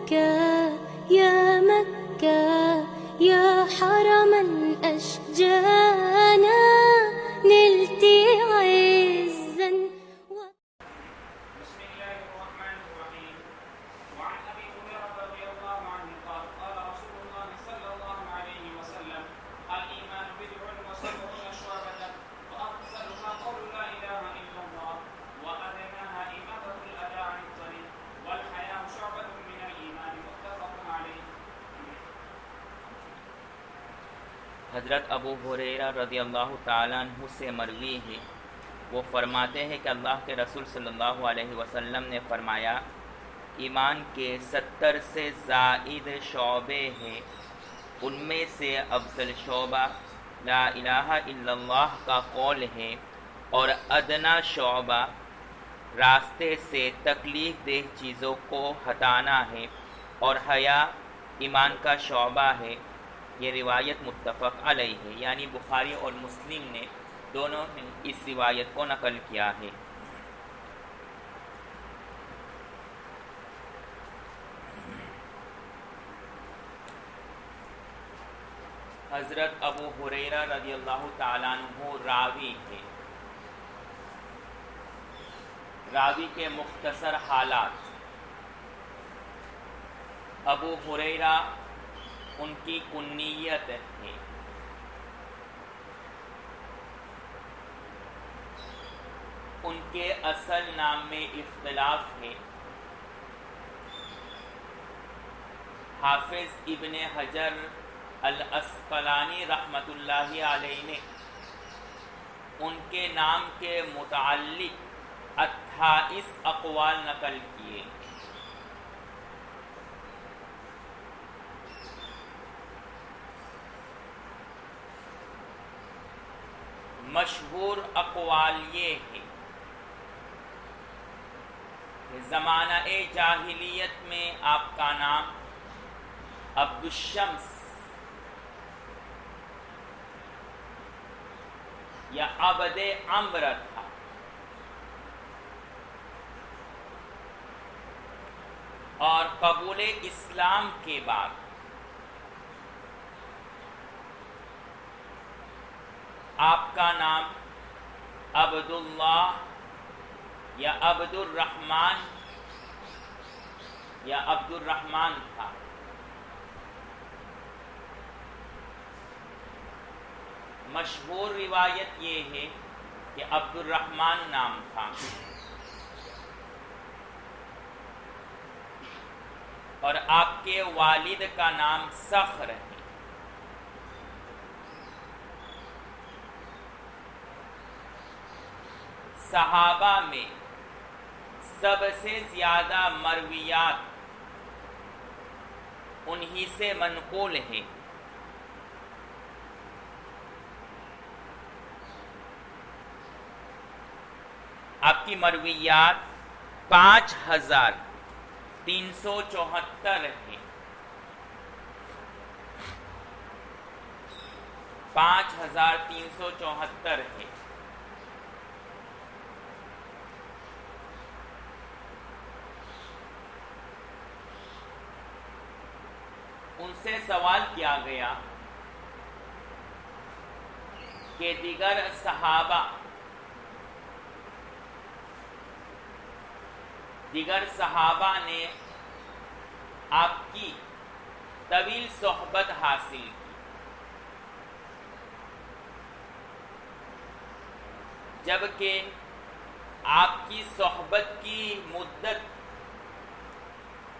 مكة يا مكة يا حرما أشجانا نلت عزا بسم الله الرحمن الرحيم. وعن ابي هريره رضي الله عنه قال قال رسول الله صلى الله عليه وسلم الايمان بضع وسبعون شعبه فافضلها قول لا اله الا الله وادناها اماطه الاذى عن الطريق والحياء شعبه من الايمان متفق عليه. حضرت ابو ہریرہ رضی اللہ تعالیٰ عنہ سے مروی ہے، وہ فرماتے ہیں کہ اللہ کے رسول صلی اللہ علیہ وسلم نے فرمایا، ایمان کے 70 سے زائد شعبے ہیں، ان میں سے افضل شعبہ لا الہ الا اللہ کا قول ہے، اور ادنا شعبہ راستے سے تکلیف دہ چیزوں کو ہٹانا ہے، اور حیا ایمان کا شعبہ ہے۔ یہ روایت متفق علیہ ہے، یعنی بخاری اور مسلم نے دونوں نے اس روایت کو نقل کیا ہے۔ حضرت ابو ہریرہ رضی اللہ تعالیٰ عنہ راوی ہے۔ راوی کے مختصر حالات: ابو ہریرہ ان کی کنیت ہے، ان کے اصل نام میں اختلاف ہے۔ حافظ ابن حجر الاسقلانی رحمۃ اللہ علیہ نے ان کے نام کے متعلق 28 اقوال نقل کیے۔ مشہور اقوال یہ ہے کہ زمانہ جاہلیت میں آپ کا نام عبد الشمس یا عبد عمرو تھا، اور قبول اسلام کے بعد آپ کا نام عبداللہ یا عبد الرحمن یا عبد الرحمن تھا۔ مشہور روایت یہ ہے کہ عبد الرحمن نام تھا، اور آپ کے والد کا نام صخر ہے۔ صحابہ میں سب سے زیادہ مرویات انہی سے منقول ہیں۔ آپ کی مرویات 5374 ہیں۔ 5374 ہیں۔ ان سے سوال کیا گیا کہ دیگر صحابہ نے آپ کی طویل صحبت حاصل کی، جبکہ آپ کی صحبت کی مدت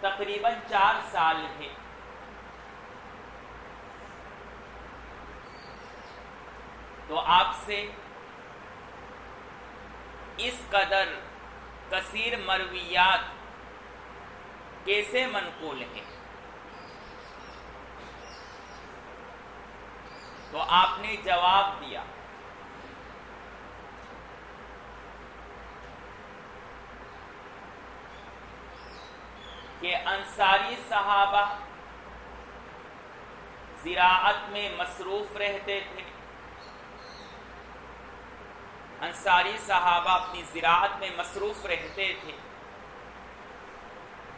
تقریباً 4 سال ہے۔ تو آپ سے اس قدر کثیر مرویات کیسے منقول ہیں؟ تو آپ نے جواب دیا کہ انصاری صحابہ زراعت میں مصروف رہتے تھے، انصاری صحابہ اپنی زراعت میں مصروف رہتے تھے،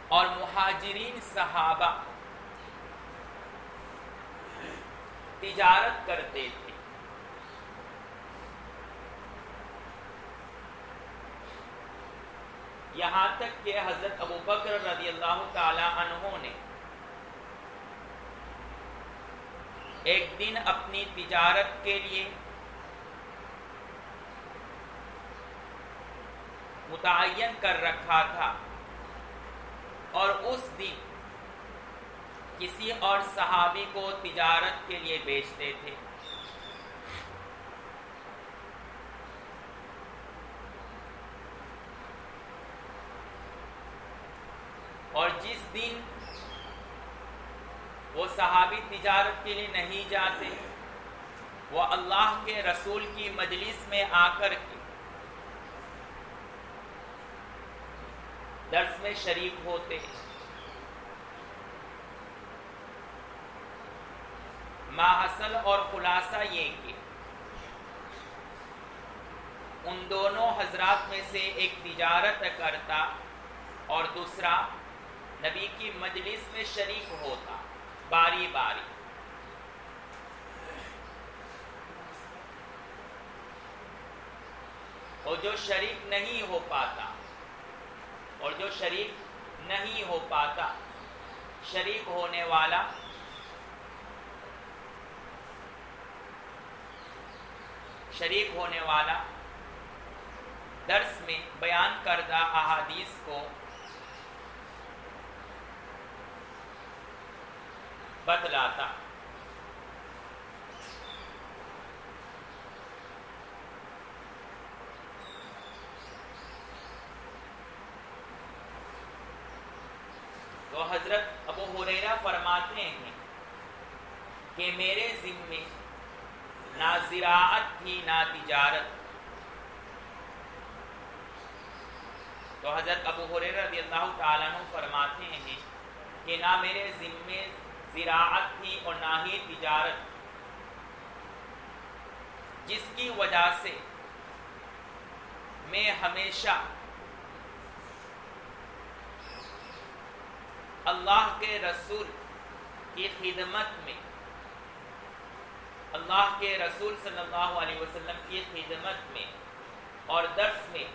اور مہاجرین صحابہ تجارت کرتے تھے. یہاں تک کہ حضرت ابوبکر رضی اللہ تعالی عنہ نے ایک دن اپنی تجارت کے لیے متعین کر رکھا تھا اور اس دن کسی اور صحابی کو تجارت کے لیے بیچتے تھے. اور جس دن وہ صحابی تجارت کے لیے نہیں جاتے، وہ اللہ کے رسول کی مجلس میں آ کر کے درس میں شریک ہوتے. ماحصل اور خلاصہ یہ کہ ان دونوں حضرات میں سے ایک تجارت کرتا اور دوسرا نبی کی مجلس میں شریک ہوتا باری باری. اور جو شریک نہیں ہو پاتا شریک ہونے والا درس میں بیان کردہ احادیث کو بتلاتا. تو حضرت ابو ہریرہ فرماتے ہیں کہ میرے ذمے نہ زراعت تھی نہ تجارت. تو حضرت ابو ہریرہ رضی اللہ تعالیٰ عنہ فرماتے ہیں کہ نہ میرے ذمے زراعت تھی اور نہ ہی تجارت، جس کی وجہ سے میں ہمیشہ اللہ کے رسول کی خدمت میں، اللہ کے رسول صلی اللہ علیہ وسلم کی خدمت میں اور درس میں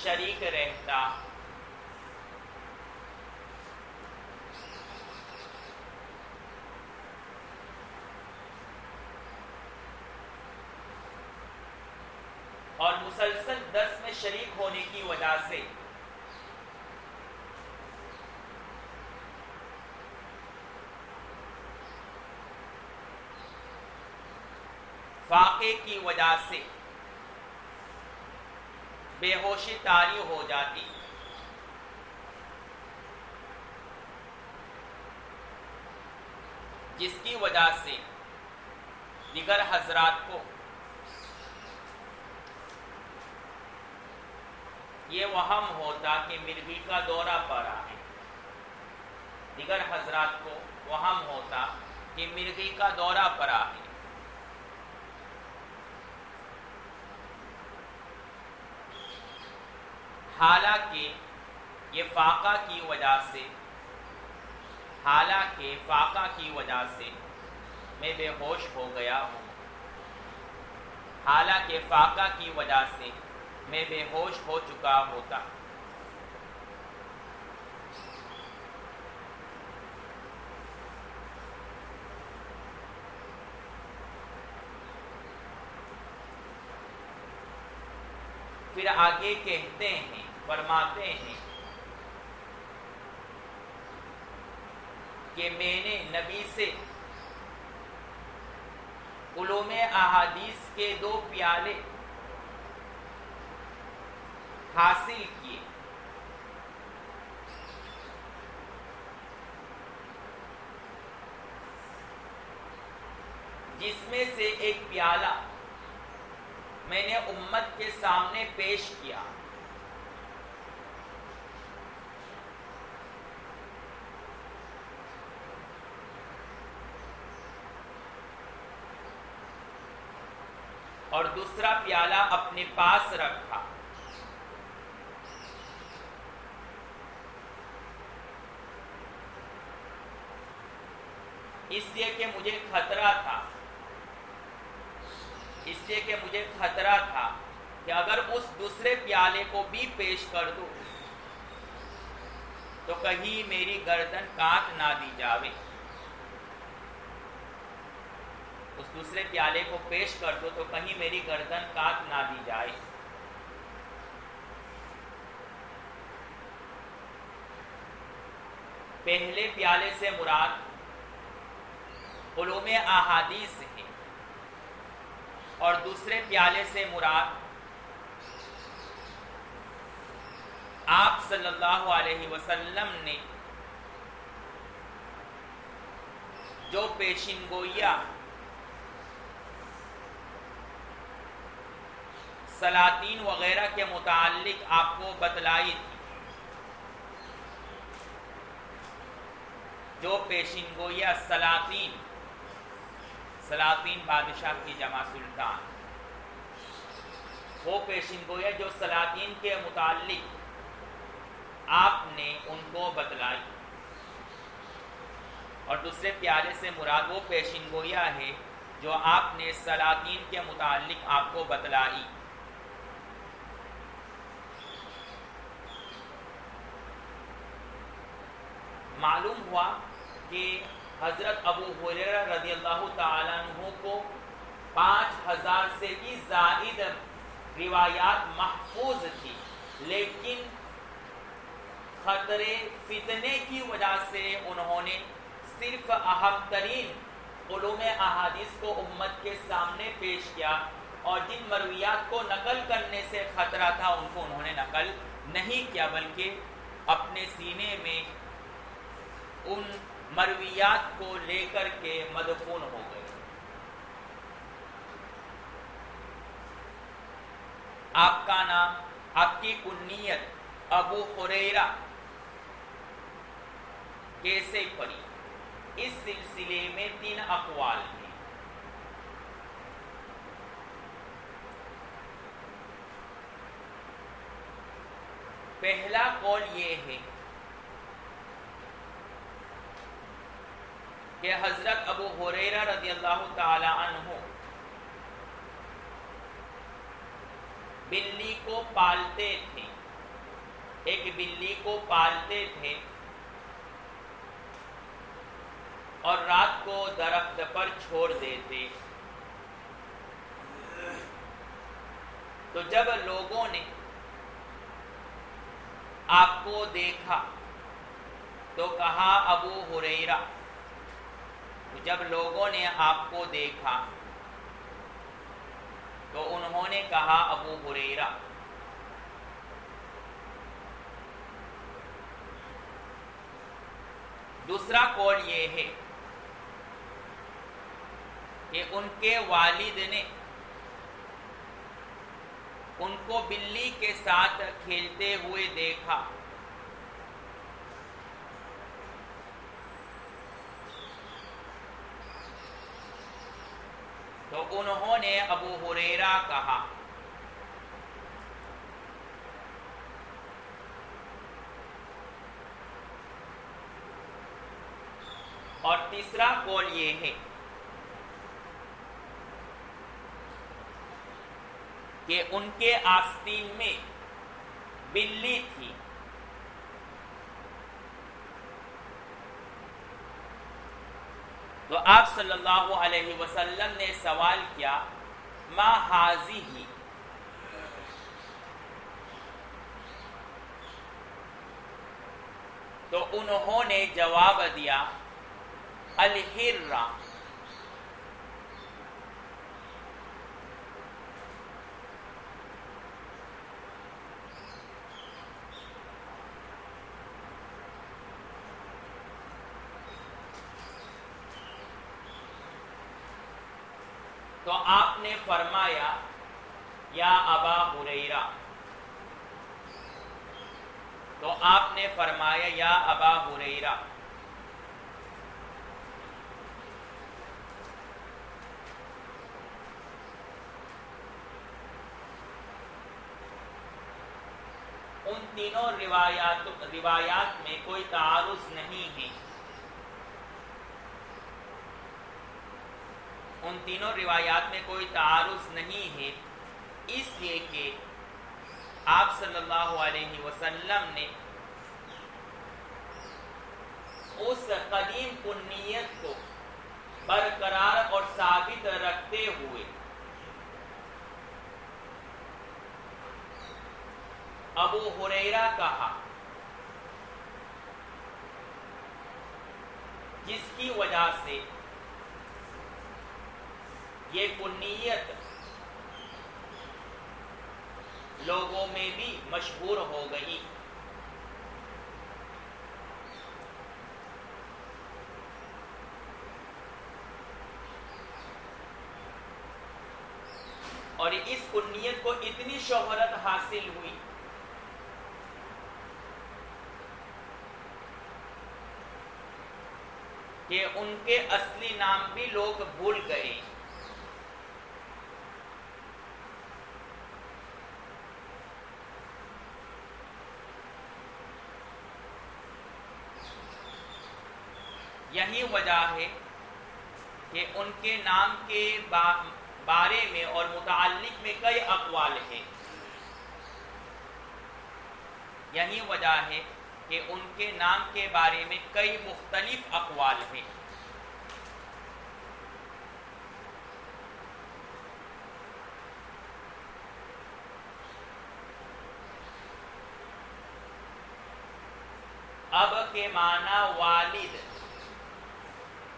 شریک رہتا. اور مسلسل درس میں شریک ہونے کی وجہ سے فاقے کی وجہ سے بے ہوشی طاری ہو جاتی. جس کی وجہ سے دیگر حضرات کو یہ وہم ہوتا کہ مرغی کا دورہ پڑا ہے. دیگر حضرات کو وہم ہوتا کہ مرغی کا دورہ پڑا ہے. حالانکہ فاقہ کی وجہ سے میں بے ہوش ہو گیا ہوں. حالانکہ فاقہ کی وجہ سے میں بے ہوش ہو چکا ہوتا. پھر آگے کہتے ہیں، فرماتے ہیں کہ میں نے نبی سے علوم احادیث کے 2 پیالے حاصل کیے. جس میں سے ایک پیالہ میں نے امت کے سامنے پیش کیا. اور دوسرا پیالہ اپنے پاس رکھا. اس لیے کہ مجھے خطرہ تھا کہ اگر اس دوسرے پیالے کو بھی پیش کر دوں تو کہیں میری گردن کاٹ نہ دی جاوے. اس دوسرے پیالے کو پیش کر دو تو کہیں میری گردن کاٹ نہ دی جائے. پہلے پیالے سے مراد علوم احادیث ہے اور دوسرے پیالے سے مراد آپ صلی اللہ علیہ وسلم نے جو پیشین گوئیاں سلاطین وغیرہ کے متعلق آپ کو بتلائی تھی، جو پیشین گوئیاں سلاطین بادشاہ کی جمع سلطان، وہ پیشین گوئیاں جو سلاطین کے متعلق آپ نے ان کو بتلائی، اور دوسرے پیالے سے مراد وہ پیشین گوئیاں ہے جو آپ نے سلاطین کے متعلق آپ کو بتلائی. معلوم ہوا کہ حضرت ابو ہریرہ رضی اللہ تعالیٰ عنہ کو 5000 سے بھی زائد روایات محفوظ تھی، لیکن خطرے فتنے کی وجہ سے انہوں نے صرف اہم ترین علوم احادیث کو امت کے سامنے پیش کیا، اور جن مرویات کو نقل کرنے سے خطرہ تھا ان کو انہوں نے نقل نہیں کیا، بلکہ اپنے سینے میں ان مرویات کو لے کر کے مدفون ہو گئے. آپ کا نام، آپ کی کنیت ابو ہریرہ کیسے پڑی؟ اس سلسلے میں 3 اقوال ہیں. پہلا قول یہ ہے کہ حضرت ابو ہریرہ رضی اللہ تعالی عنہ بلی کو پالتے تھے، ایک بلی کو پالتے تھے اور رات کو درخت پر چھوڑ دیتے. تو جب لوگوں نے آپ کو دیکھا تو کہا ابو ہریرہ، جب لوگوں نے آپ کو دیکھا تو انہوں نے کہا ابو ہریرہ. دوسرا قول یہ ہے کہ ان کے والد نے ان کو بلی کے ساتھ کھیلتے ہوئے دیکھا تو انہوں نے ابو ہریرہ کہا. اور تیسرا قول یہ ہے کہ ان کے آستین میں بلی تھی. تو آپ صلی اللہ علیہ وسلم نے سوال کیا ما ہذہ، تو انہوں نے جواب دیا الہرہ. تو آپ نے فرمایا یا ابا ہریرہ، تو آپ نے فرمایا یا ابا ہریرہ، ان تینوں روایات میں کوئی تعارض نہیں ہے. ان تینوں روایات میں کوئی تعارض نہیں ہے، اس لیے کہ آپ صلی اللہ علیہ وسلم نے اس قدیم کنیت کو برقرار اور ثابت رکھتے ہوئے ابو ہریرہ کہا، جس کی وجہ سے یہ کنیت لوگوں میں بھی مشہور ہو گئی۔ اور اس کنیت کو اتنی شہرت حاصل ہوئی کہ ان کے اصلی نام بھی لوگ بھول گئے۔ یہی وجہ ہے کہ ان کے نام کے بارے میں اور متعلق میں کئی اقوال ہیں۔ یہی وجہ ہے کہ ان کے نام کے بارے میں کئی مختلف اقوال ہیں۔ اب کے معنی والد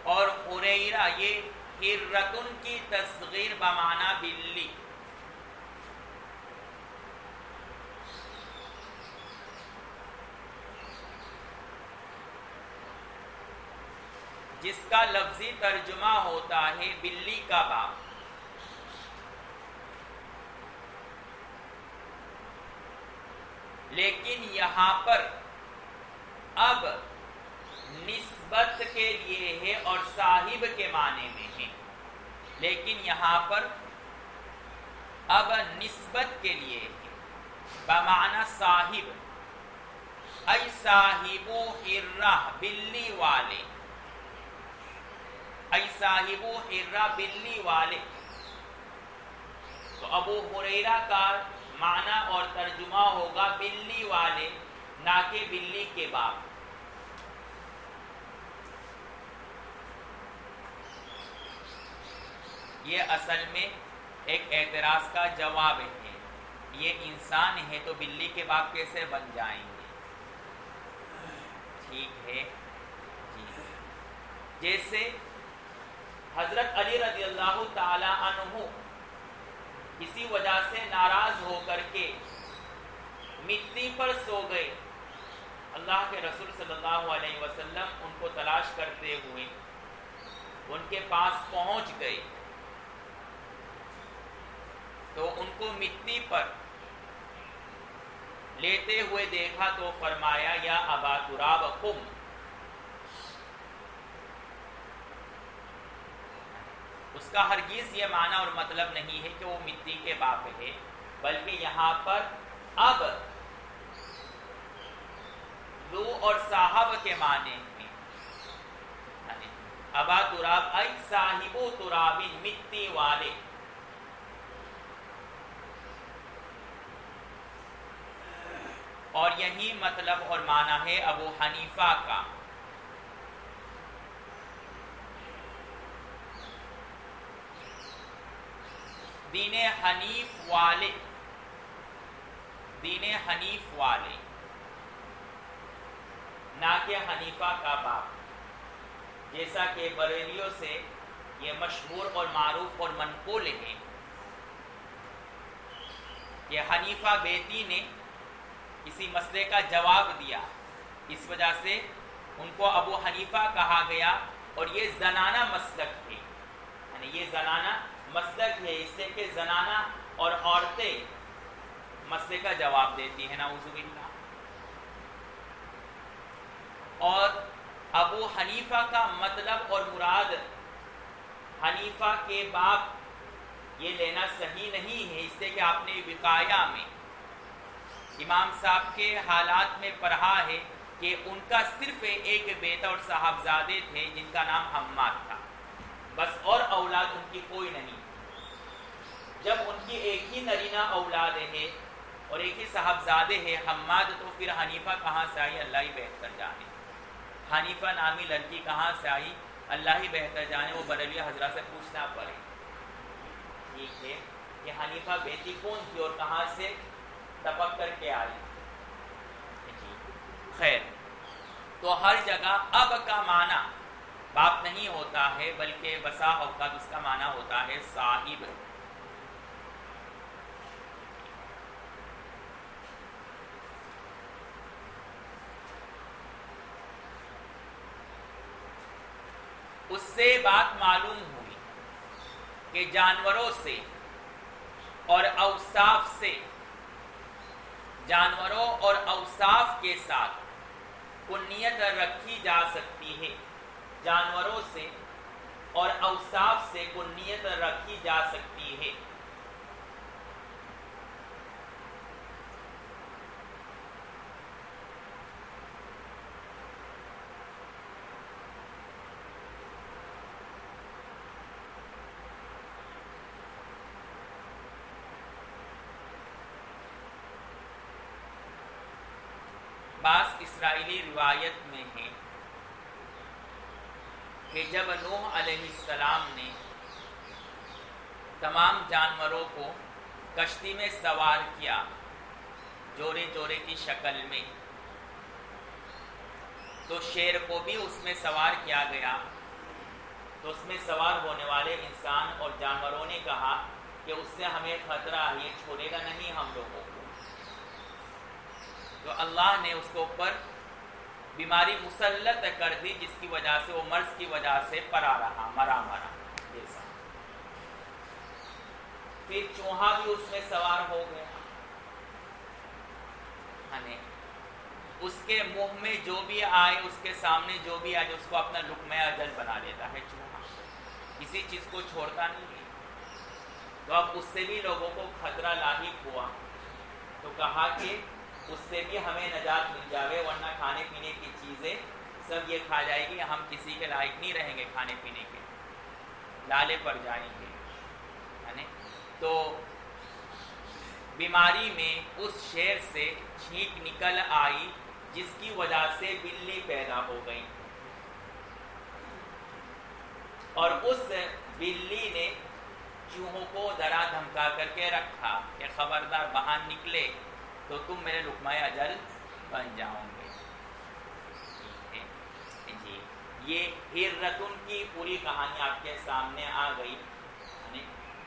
اور ہریرہ یہ ہرتن کی تصغیر بمعنی بلی۔ جس کا لفظی ترجمہ ہوتا ہے بلی کا باپ۔ لیکن یہاں پر اب نسبت کے لیے ہے اور صاحب کے معنی میں ہے، لیکن یہاں پر اب نسبت کے لیے ہے بمعنی صاحب، ای صاحبو ہرہ بلی والے، ای صاحبو ہرہ بلی والے۔ تو ابو ہریرہ کا معنی اور ترجمہ ہوگا بلی والے، نہ کہ بلی کے باپ۔ یہ اصل میں ایک اعتراض کا جواب ہے، یہ انسان ہے تو بلی کے باپ کیسے بن جائیں گے؟ ٹھیک ہے جی، جیسے حضرت علی رضی اللہ تعالی عنہ کسی وجہ سے ناراض ہو کر کے مٹی پر سو گئے، اللہ کے رسول صلی اللہ علیہ وسلم ان کو تلاش کرتے ہوئے ان کے پاس پہنچ گئے تو ان کو مٹی پر لیتے ہوئے دیکھا تو فرمایا یا ابا تراب قم۔ اس کا ہرگز یہ معنی اور مطلب نہیں ہے کہ وہ مٹی کے باپ ہے، بلکہ یہاں پر اب ذو اور صاحب کے معنی میں، ابا تراب ای صاحب تراب، مٹی والے۔ اور یہی مطلب اور معنی ہے ابو حنیفہ کا۔ دین حنیف والے، دین حنیف والے، نہ کہ حنیفہ کا باپ، جیسا کہ بریلیوں سے یہ مشہور اور معروف اور منقول ہے کہ حنیفہ بیٹی نے کسی مسئلے کا جواب دیا، اس وجہ سے ان کو ابو حنیفہ کہا گیا، اور یہ زنانہ مسلک ہے، یعنی یہ زنانہ مسلک ہے، اس لیے کہ زنانہ اور عورتیں مسئلے کا جواب دیتی ہیں، نعوذ باللہ۔ اور ابو حنیفہ کا مطلب اور مراد حنیفہ کے باپ یہ لینا صحیح نہیں ہے، اس لیے کہ آپ نے وقایہ میں امام صاحب کے حالات میں پڑھا ہے کہ ان کا صرف ایک بیٹا اور صاحبزادے تھے جن کا نام حماد تھا، بس اور اولاد ان کی کوئی نہیں. جب ان کی ایک ہی نرینہ اولاد ہے اور ایک ہی صاحبزادے ہیں حماد، تو پھر حنیفہ کہاں سے آئی اللہ ہی بہتر جانے. حنیفہ نامی لڑکی کہاں سے آئی اللہ ہی بہتر جانے، وہ بریلوی حضرات سے پوچھنا پڑے. ٹھیک ہے، کہ حنیفہ بیٹی کون تھی اور کہاں سے ٹپک کر کے آئی. جی خیر، تو ہر جگہ اب کا معنی باپ نہیں ہوتا ہے، بلکہ بسا اوقات اس کا معنی ہوتا ہے صاحب. اس سے بات معلوم ہوئی کہ جانوروں سے اور اوصاف سے، جانوروں اور اوصاف کے ساتھ کنیت رکھی جا سکتی ہے. جانوروں سے اور اوصاف سے کنیت رکھی جا سکتی ہے. بعض اسرائیلی روایت میں ہے کہ جب نوح علیہ السلام نے تمام جانوروں کو کشتی میں سوار کیا جوڑے جوڑے کی شکل میں، تو شیر کو بھی اس میں سوار کیا گیا. تو اس میں سوار ہونے والے انسان اور جانوروں نے کہا کہ اس سے ہمیں خطرہ ہے، یہ چھوڑے گا نہیں ہم لوگوں کو. تو اللہ نے اس کے اوپر بیماری مسلط کر دی، جس کی وجہ سے وہ مرض کی وجہ سے مرا جیسا. پھر چوہا بھی اس میں سوار ہو گیا. اس کے منہ میں جو بھی آئے، اس کے سامنے جو بھی آئے، اس کو اپنا لقمہ اجل بنا لیتا ہے چوہا، کسی چیز کو چھوڑتا نہیں ہے. تو اب اس سے بھی لوگوں کو خطرہ لاحق ہوا، تو کہا کہ اس سے بھی ہمیں نجات مل جائے، ورنہ کھانے پینے کی چیزیں سب یہ کھا جائے گی، ہم کسی کے لائق نہیں رہیں گے، کھانے پینے کے لالے پڑ جائیں گے. تو بیماری میں اس شیر سے چھینک نکل آئی، جس کی وجہ سے بلی پیدا ہو گئی، اور اس بلی نے چوہوں کو ڈرا دھمکا کر کے رکھا کہ خبردار باہر نکلے تو تم میرے لقمہ اجل بن جاؤں گے. جی یہ ہررتن کی پوری کہانی آپ کے سامنے آ گئی.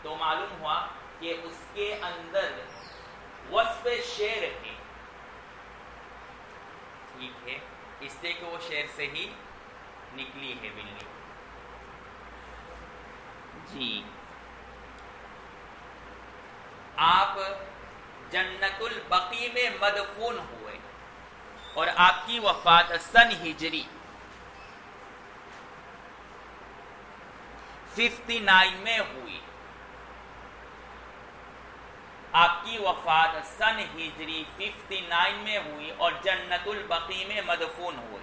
تو معلوم ہوا کہ اس کے اندر وصف شیر ہے. ٹھیک ہے، اس لیے کہ وہ شیر سے ہی نکلی ہے بلی. جی آپ جنت البقیع میں مدفون ہوئے اور آپ کی وفات سن ہجری 59 میں ہوئی. آپ کی وفات سن ہجری 59 میں ہوئی اور جنت البقیع میں مدفون ہوئے.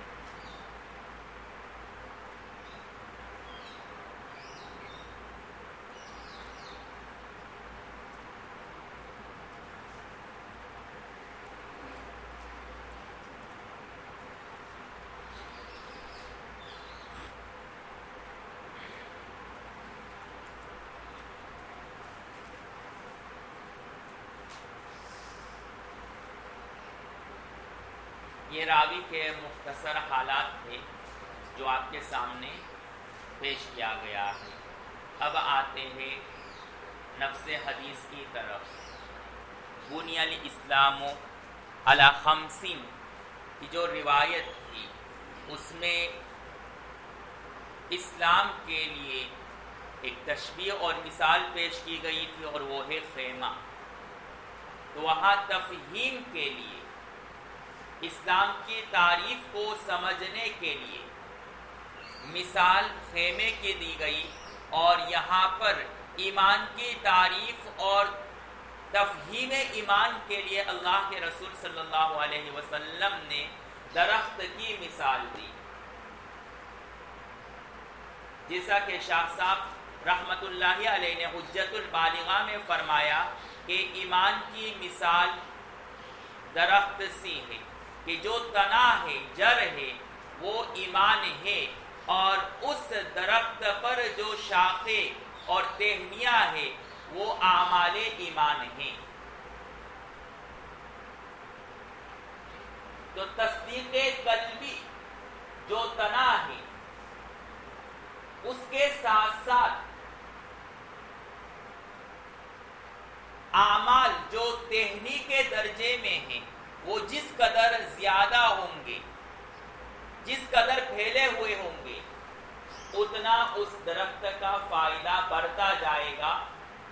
یہ راوی کے مختصر حالات تھے جو آپ کے سامنے پیش کیا گیا ہے. اب آتے ہیں نفس حدیث کی طرف. بنی الاسلام علی 50 کی جو روایت تھی، اس میں اسلام کے لیے ایک تشبیہ اور مثال پیش کی گئی تھی، اور وہ ہے خیمہ. تو وہاں تفہیم کے لیے، اسلام کی تعریف کو سمجھنے کے لیے مثال خیمے کی دی گئی، اور یہاں پر ایمان کی تعریف اور تفہیم ایمان کے لیے اللہ کے رسول صلی اللہ علیہ وسلم نے درخت کی مثال دی. جیسا کہ شاہ صاحب رحمت اللہ علیہ نے حجت البالغہ میں فرمایا کہ ایمان کی مثال درخت سی ہے کہ جو تنا ہے، جڑ ہے، وہ ایمان ہے، اور اس درخت پر جو شاخیں اور ٹہنیاں ہے وہ اعمال ایمان ہیں۔ تو تصدیق قلبی جو تنا ہے اس کے ساتھ ساتھ اعمال جو ٹہنی کے درجے میں ہیں وہ جس قدر زیادہ ہوں گے، جس قدر پھیلے ہوئے ہوں گے، اتنا اس درخت کا فائدہ بڑھتا جائے گا۔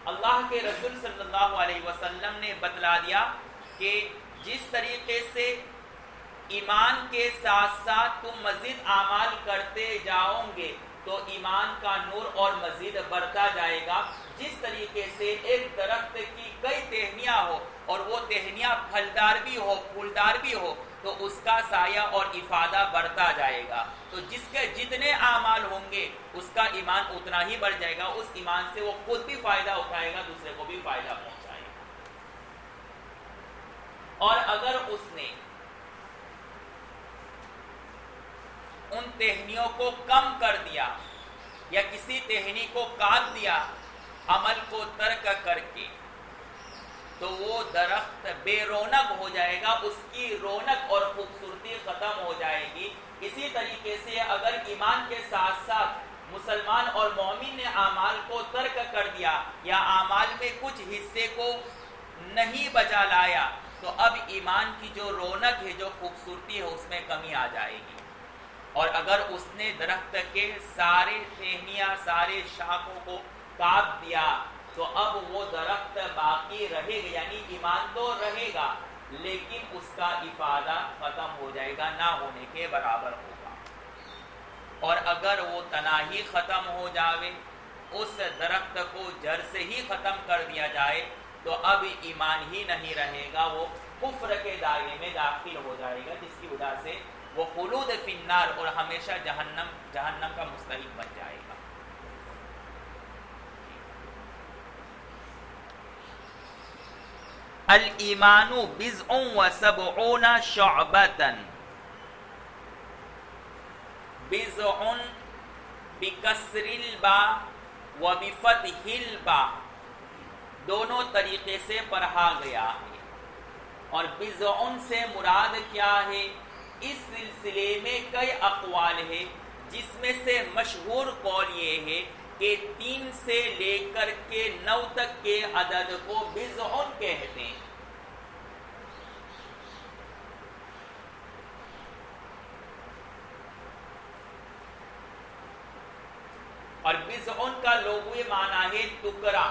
اللہ کے رسول صلی اللہ علیہ وسلم نے بتلا دیا کہ جس طریقے سے ایمان کے ساتھ ساتھ تم مزید اعمال کرتے جاؤ گے تو ایمان کا نور اور مزید بڑھتا جائے گا۔ جس طریقے سے ایک درخت کی کئی ٹہنیاں ہو اور وہ ٹہنیاں پھلدار بھی ہو، پھولدار بھی ہو، تو اس کا سایہ اور افادہ بڑھتا جائے گا۔ تو جس کے جتنے اعمال ہوں گے اس کا ایمان اتنا ہی بڑھ جائے گا، اس ایمان سے وہ خود بھی فائدہ اٹھائے گا، دوسرے کو بھی فائدہ پہنچائے گا۔ اور اگر اس نے ان ٹہنیوں کو کم کر دیا یا کسی ٹہنی کو کاٹ دیا عمل کو ترک کر کے، تو وہ درخت بے رونق ہو جائے گا، اس کی رونق اور خوبصورتی ختم ہو جائے گی۔ اسی طریقے سے اگر ایمان کے ساتھ ساتھ مسلمان اور مومن نے اعمال کو ترک کر دیا یا اعمال میں کچھ حصے کو نہیں بجا لایا تو اب ایمان کی جو رونق ہے، جو خوبصورتی ہے، اس میں کمی آ جائے گی۔ اور اگر اس نے درخت کے سارے ٹہنیاں، سارے شاخوں کو کاٹ دیا تو اب وہ درخت باقی رہے گا، یعنی ایمان تو رہے گا لیکن اس کا افادہ ختم ہو جائے گا، نہ ہونے کے برابر ہوگا۔ اور اگر وہ تنا ہی ختم ہو جاوے، اس درخت کو جڑ سے ہی ختم کر دیا جائے تو اب ایمان ہی نہیں رہے گا، وہ کفر کے دائرے میں داخل ہو جائے گا، جس کی وجہ سے وہ خلود فی النار اور ہمیشہ جہنم کا مستحق بن جائے گا۔ الایمان بضع وسبعون شعبۃ، بضع بکسر الباء وبفتح الباء، دونوں طریقے سے پڑھا گیا ہے۔ اور بضع سے مراد کیا ہے؟ اس سلسلے میں کئی اقوال ہیں، جس میں سے مشہور قول یہ ہے کہ 3 سے لے کر کے 9 تک کے عدد کو بضع کہتے ہیں۔ اور بضع کا لغوی معنی ہے ٹکڑا۔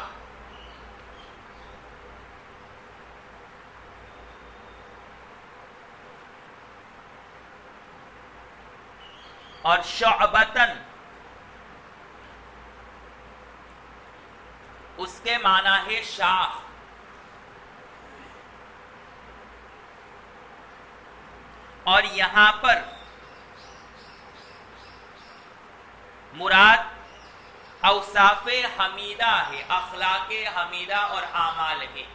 اور شعبتن اس کے معنی ہے شاخ۔ اور یہاں پر مراد اوصاف حمیدہ ہے، اخلاق حمیدہ اور اعمال ہے۔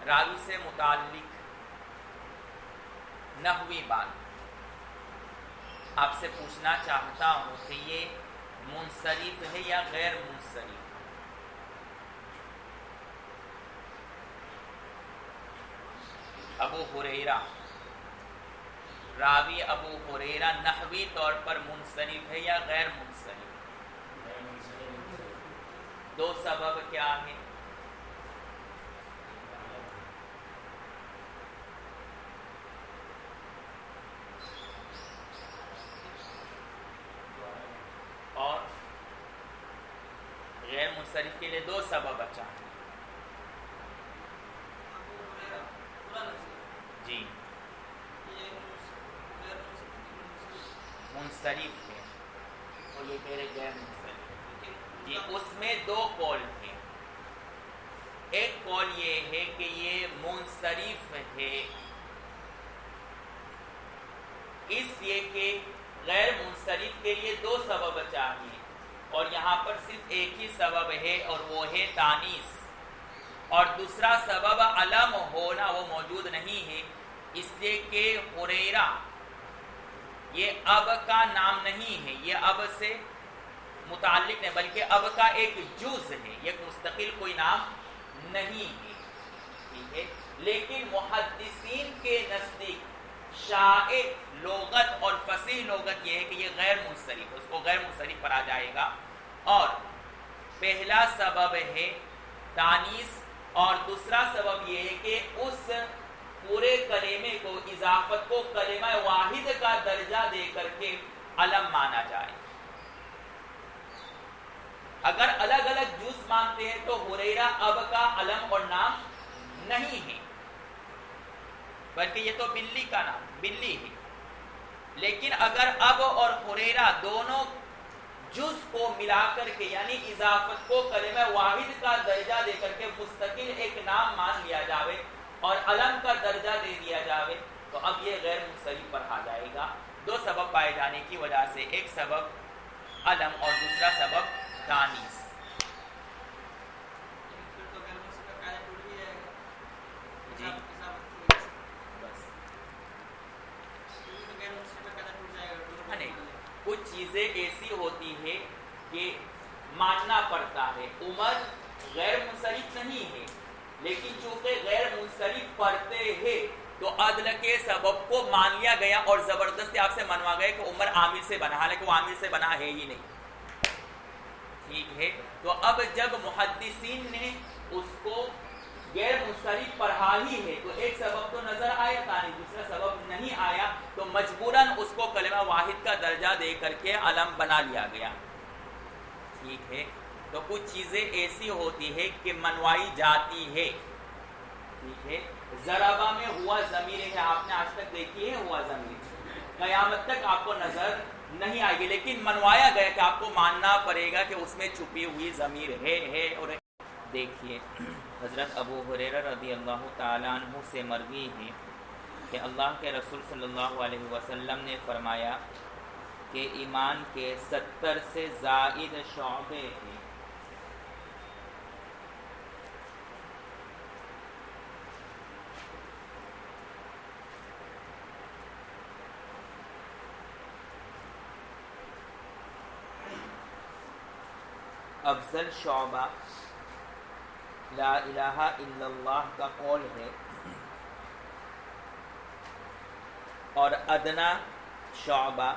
راوی سے متعلق نحوی بات آپ سے پوچھنا چاہتا ہوں کہ یہ منصرف ہے یا غیر منصرف؟ ابو ہریرہ، راوی ابو ہریرہ نحوی طور پر منصرف ہے یا غیر منصرف؟ دو سبب کیا ہیں؟ اور غیر منصرف کے لیے 2 سبب اچھا ہے۔ جی منصرف ہے اور یہ کہہ رہے غیر منصرف جی اس میں دو قول ہیں. ایک قول یہ ہے کہ یہ منصرف ہے اس لیے کہ غیر منصرف کے لیے دو سبب چاہیے اور یہاں پر صرف ایک ہی سبب ہے اور وہ ہے تانیث, اور دوسرا سبب علم ہونا وہ موجود نہیں ہے اس لیے کہ ہریرہ یہ اب کا نام نہیں ہے, یہ اب سے متعلق نہیں بلکہ اب کا ایک جز ہے, یہ مستقل کوئی نام نہیں ہے. ٹھیک ہے, لیکن محدثین کے نزدیک شائع لغت اور فصیح لغت یہ ہے کہ یہ غیر منصرف, اس کو غیر منصرف پر آ جائے گا. اور پہلا سبب ہے تانیث اور دوسرا سبب یہ ہے کہ اس پورے کلمے کو اضافت کو کلمہ واحد کا درجہ دے کر کے علم مانا جائے. اگر الگ الگ جز مانتے ہیں تو ہریرہ اب کا علم اور نام نہیں ہے بلکہ یہ تو بلی کا نام بلی ہے. لیکن اگر اب اور ہریرہ دونوں جز کو ملا کر کے یعنی اضافت کو کلمہ واحد کا درجہ دے کر کے مستقل ایک نام مان لیا جاوے اور علم کا درجہ دے دیا جاوے تو اب یہ غیر منصرف پر آ جائے گا. دو سبب پائے جانے کی وجہ سے, ایک سبب علم اور دوسرا سبب تانیث. جی بس نہیں, کچھ چیزیں ایسی ہوتی ہے کہ ماننا پڑتا ہے. عمر غیر منصرف نہیں ہے لیکن چونکہ غیر منصرف پڑھتے ہیں تو عدل کے سبب کو مان لیا گیا اور زبردستی آپ سے منوا گئے کہ عمر عامر سے بنا, حالانکہ وہ عامر سے بنا ہے ہی نہیں. ٹھیک ہے, تو اب جب محدثین نے اس کو غیر منصرف پڑھا ہی ہے تو ایک سبب تو نظر آیا تھا, دوسرا سبب نہیں آیا تو مجبوراً اس کو کلمہ واحد کا درجہ دے کر کے علم بنا لیا گیا. ٹھیک ہے, تو کچھ چیزیں ایسی ہوتی ہے کہ منوائی جاتی ہے. ٹھیک ہے, ضربہ میں ہوا ضمیر ہے, آپ نے آج تک دیکھی ہے ہوا ضمیر, قیامت تک آپ کو نظر نہیں آئے گی لیکن منوایا گیا کہ آپ کو ماننا پڑے گا کہ اس میں چھپی ہوئی ضمیر ہے. اور دیکھیے حضرت ابو ہریرہ رضی اللہ تعالیٰ عنہ سے مروی ہے کہ اللہ کے رسول صلی اللہ علیہ وسلم نے فرمایا کہ ایمان کے 70 سے زائد شعبے ہیں. افضل شعبہ لا الہ الا اللہ کا قول ہے اور ادنا شعبہ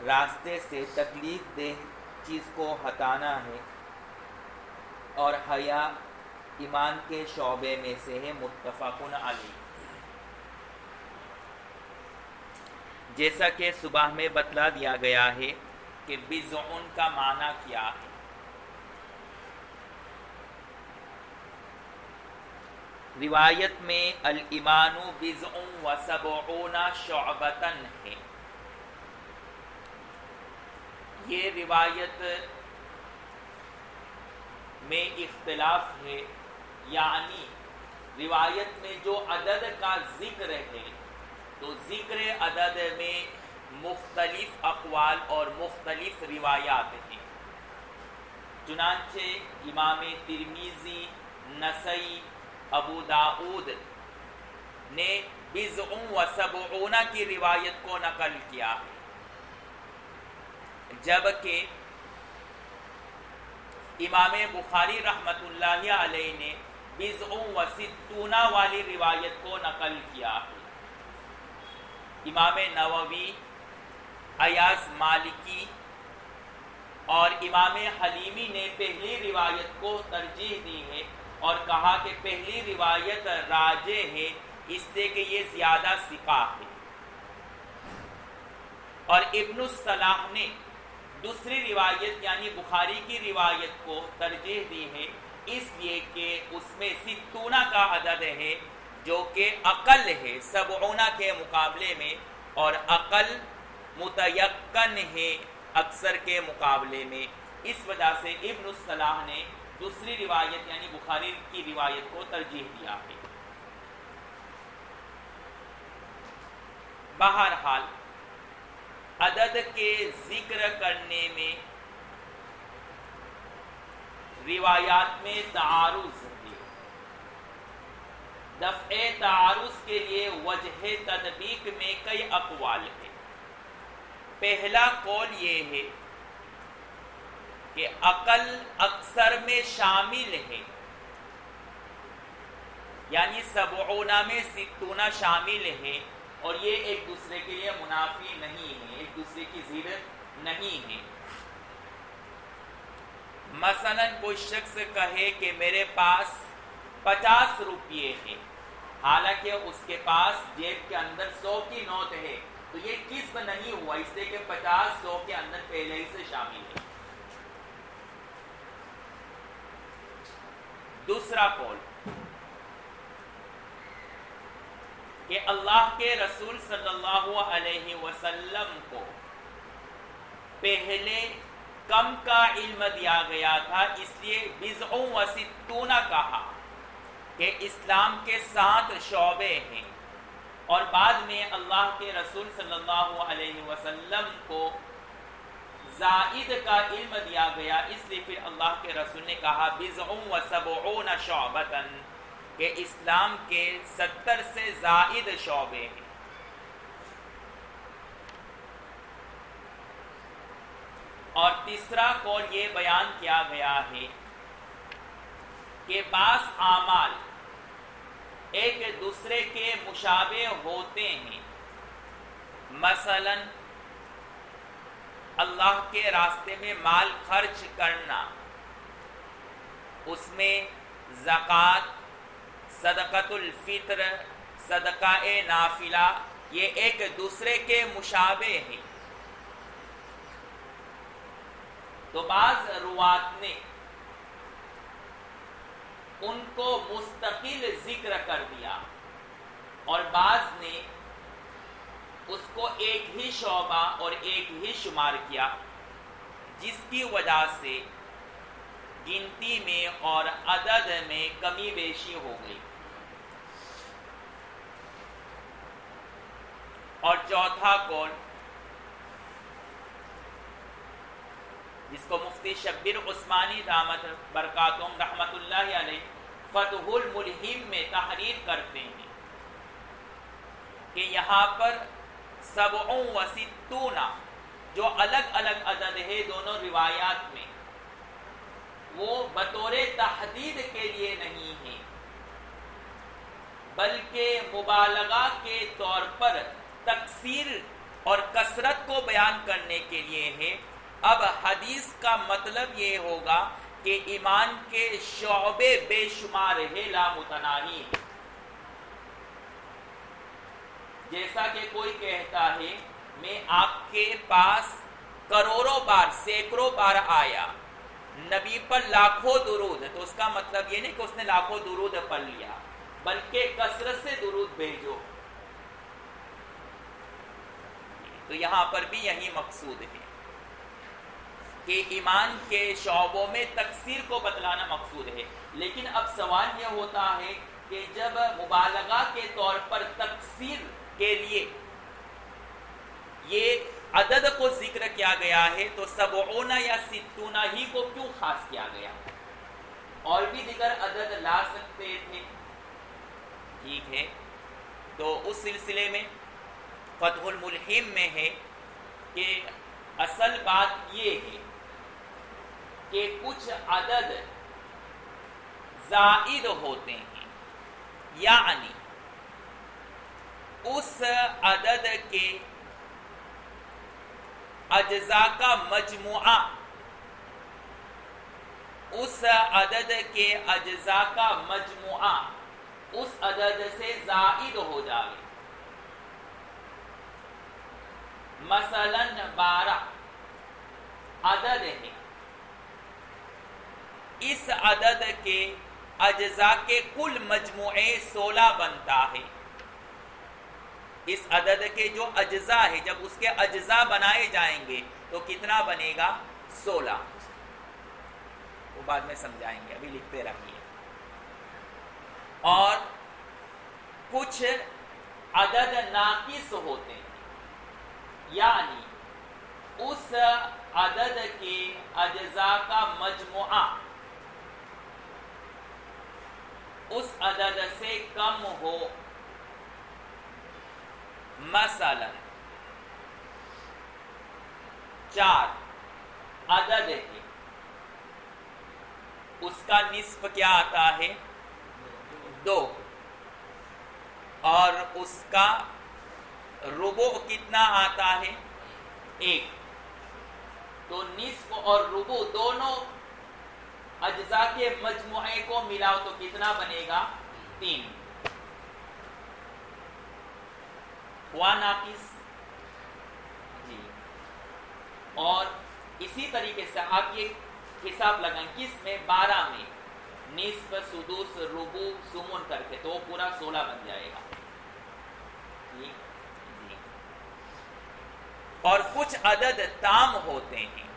راستے سے تکلیف دہ چیز کو ہٹانا ہے اور حیا ایمان کے شعبے میں سے ہے. متفقن علیہ. جیسا کہ صبح میں بتلا دیا گیا ہے کہ بضعن کا معنی کیا ہے. روایت میں الایمان بضع و سبعون شعبۃ ہے. یہ روایت میں اختلاف ہے, یعنی روایت میں جو عدد کا ذکر ہے تو ذکر عدد میں مختلف اقوال اور مختلف روایات ہیں. چنانچہ امام ترمذی, نسائی, ابو داؤد نے بضع و سبعون کی روایت کو نقل کیا ہے, جبکہ امام بخاری رحمت اللہ علیہ نے بضع و ستون والی روایت کو نقل کیا ہے. امام نووی, ایاز مالکی اور امام حلیمی نے پہلی روایت کو ترجیح دی ہے اور کہا کہ پہلی روایت راجح ہے اس لیے کہ یہ زیادہ ثقہ ہے. اور ابن الصلاح نے دوسری روایت یعنی بخاری کی روایت کو ترجیح دی ہے اس لیے کہ اس میں 60 کا عدد ہے جو کہ اقل ہے 70 کے مقابلے میں, اور اقل متیقن ہے اکثر کے مقابلے میں. اس وجہ سے ابن الصلاح نے دوسری روایت یعنی بخاری کی روایت کو ترجیح دیا ہے. بہرحال عدد کے ذکر کرنے میں روایات میں تعارض ہے. دفع تعارض کے لیے وجہ تطبیق میں کئی اقوال ہیں. پہلا قول یہ ہے کہ عقل اکثر میں شامل ہے، یعنی سبعون میں ستون شامل ہے، اور یہ ایک دوسرے کے لیے منافی نہیں ہے، ایک دوسرے کی ضد نہیں ہے. مثلا کوئی شخص کہے کہ میرے پاس 50 روپیے ہیں، حالانکہ اس کے پاس جیب کے اندر 100 کی نوٹ ہے، تو یہ کسب نہیں ہوا، اس لیے کہ 50 100 کے اندر پہلے ہی سے شامل ہے. دوسرا قول کہ اللہ کے رسول صلی اللہ علیہ وسلم کو پہلے کم کا علم دیا گیا تھا، اس لیے 60 کہا کہ اسلام کے 7 شعبے ہیں، اور بعد میں اللہ کے رسول صلی اللہ علیہ وسلم کو زائد کا علم دیا گیا، اس لیے پھر اللہ کے رسول نے کہا 70 شعبۃ کہ اسلام کے 70 سے زائد شعبے ہیں. اور تیسرا قول یہ بیان کیا گیا ہے کہ بعض اعمال ایک دوسرے کے مشابہ ہوتے ہیں. مثلا اللہ کے راستے میں مال خرچ کرنا، اس میں زکوٰۃ، صدقۃ الفطر، صدقہ نافلہ، یہ ایک دوسرے کے مشابہ ہیں. تو بعض روات نے ان کو مستقل ذکر کر دیا، اور بعض نے اس کو ایک ہی شعبہ اور ایک ہی شمار کیا، جس کی وجہ سے گنتی میں اور عدد میں کمی بیشی ہو گئی. اور چوتھا قول جس کو مفتی شبیر عثمانی دامت برکاتہم رحمت اللہ علیہ فتح الملہم میں تحریر کرتے ہیں کہ یہاں پر 67 جو الگ الگ عدد ہے دونوں روایات میں، وہ بطور تحدید کے لیے نہیں ہے، بلکہ مبالغہ کے طور پر تکثیر اور کثرت کو بیان کرنے کے لیے ہے. اب حدیث کا مطلب یہ ہوگا کہ ایمان کے شعبے بے شمار ہے، لا متناہی ہے. جیسا کہ کوئی کہتا ہے میں آپ کے پاس کروڑوں بار، سینکڑوں بار آیا، نبی پر لاکھوں درود، تو اس کا مطلب یہ نہیں کہ اس نے لاکھوں درود پڑھ لیا، بلکہ کثرت سے درود بھیجو. تو یہاں پر بھی یہی مقصود ہے کہ ایمان کے شعبوں میں تکثیر کو بتلانا مقصود ہے. لیکن اب سوال یہ ہوتا ہے کہ جب مبالغہ کے طور پر تکثیر کے لیے یہ عدد کو ذکر کیا گیا ہے تو 70 یا 60 ہی کو کیوں خاص کیا گیا؟ اور بھی دیگر عدد لا سکتے تھے. ٹھیک ہے، تو اس سلسلے میں فتح الملہم میں ہے کہ اصل بات یہ ہے کہ کچھ عدد زائد ہوتے ہیں، یعنی اس عدد کے اجزاء کا مجموعہ، اس عدد کے اجزاء کا مجموعہ اس عدد سے زائد ہو جائے. مثلا 12 عدد ہے، اس عدد کے اجزاء کے کل مجموعے 16 بنتا ہے. اس عدد کے جو اجزاء ہے، جب اس کے اجزاء بنائے جائیں گے تو کتنا بنے گا؟ 16. وہ بعد میں سمجھائیں گے، ابھی لکھتے رہیے. اور کچھ عدد ناقص ہوتے ہیں، یعنی اس عدد کے اجزاء کا مجموعہ اس عدد سے کم ہو. مثلا 4 عدد ہے، اس کا نصف کیا آتا ہے؟ 2، اور اس کا ربع کتنا آتا ہے؟ 1. تو نصف اور ربع دونوں اجزاء کے مجموعے کو ملاؤ تو کتنا بنے گا؟ 3. ہوا ناقص جی. اور اسی طریقے سے آپ یہ حساب لگائیں، کس میں؟ 12 میں نصف، سدس، ربع، ثمن کر کے، تو وہ پورا 16 بن جائے گا. جی. اور کچھ عدد تام ہوتے ہیں،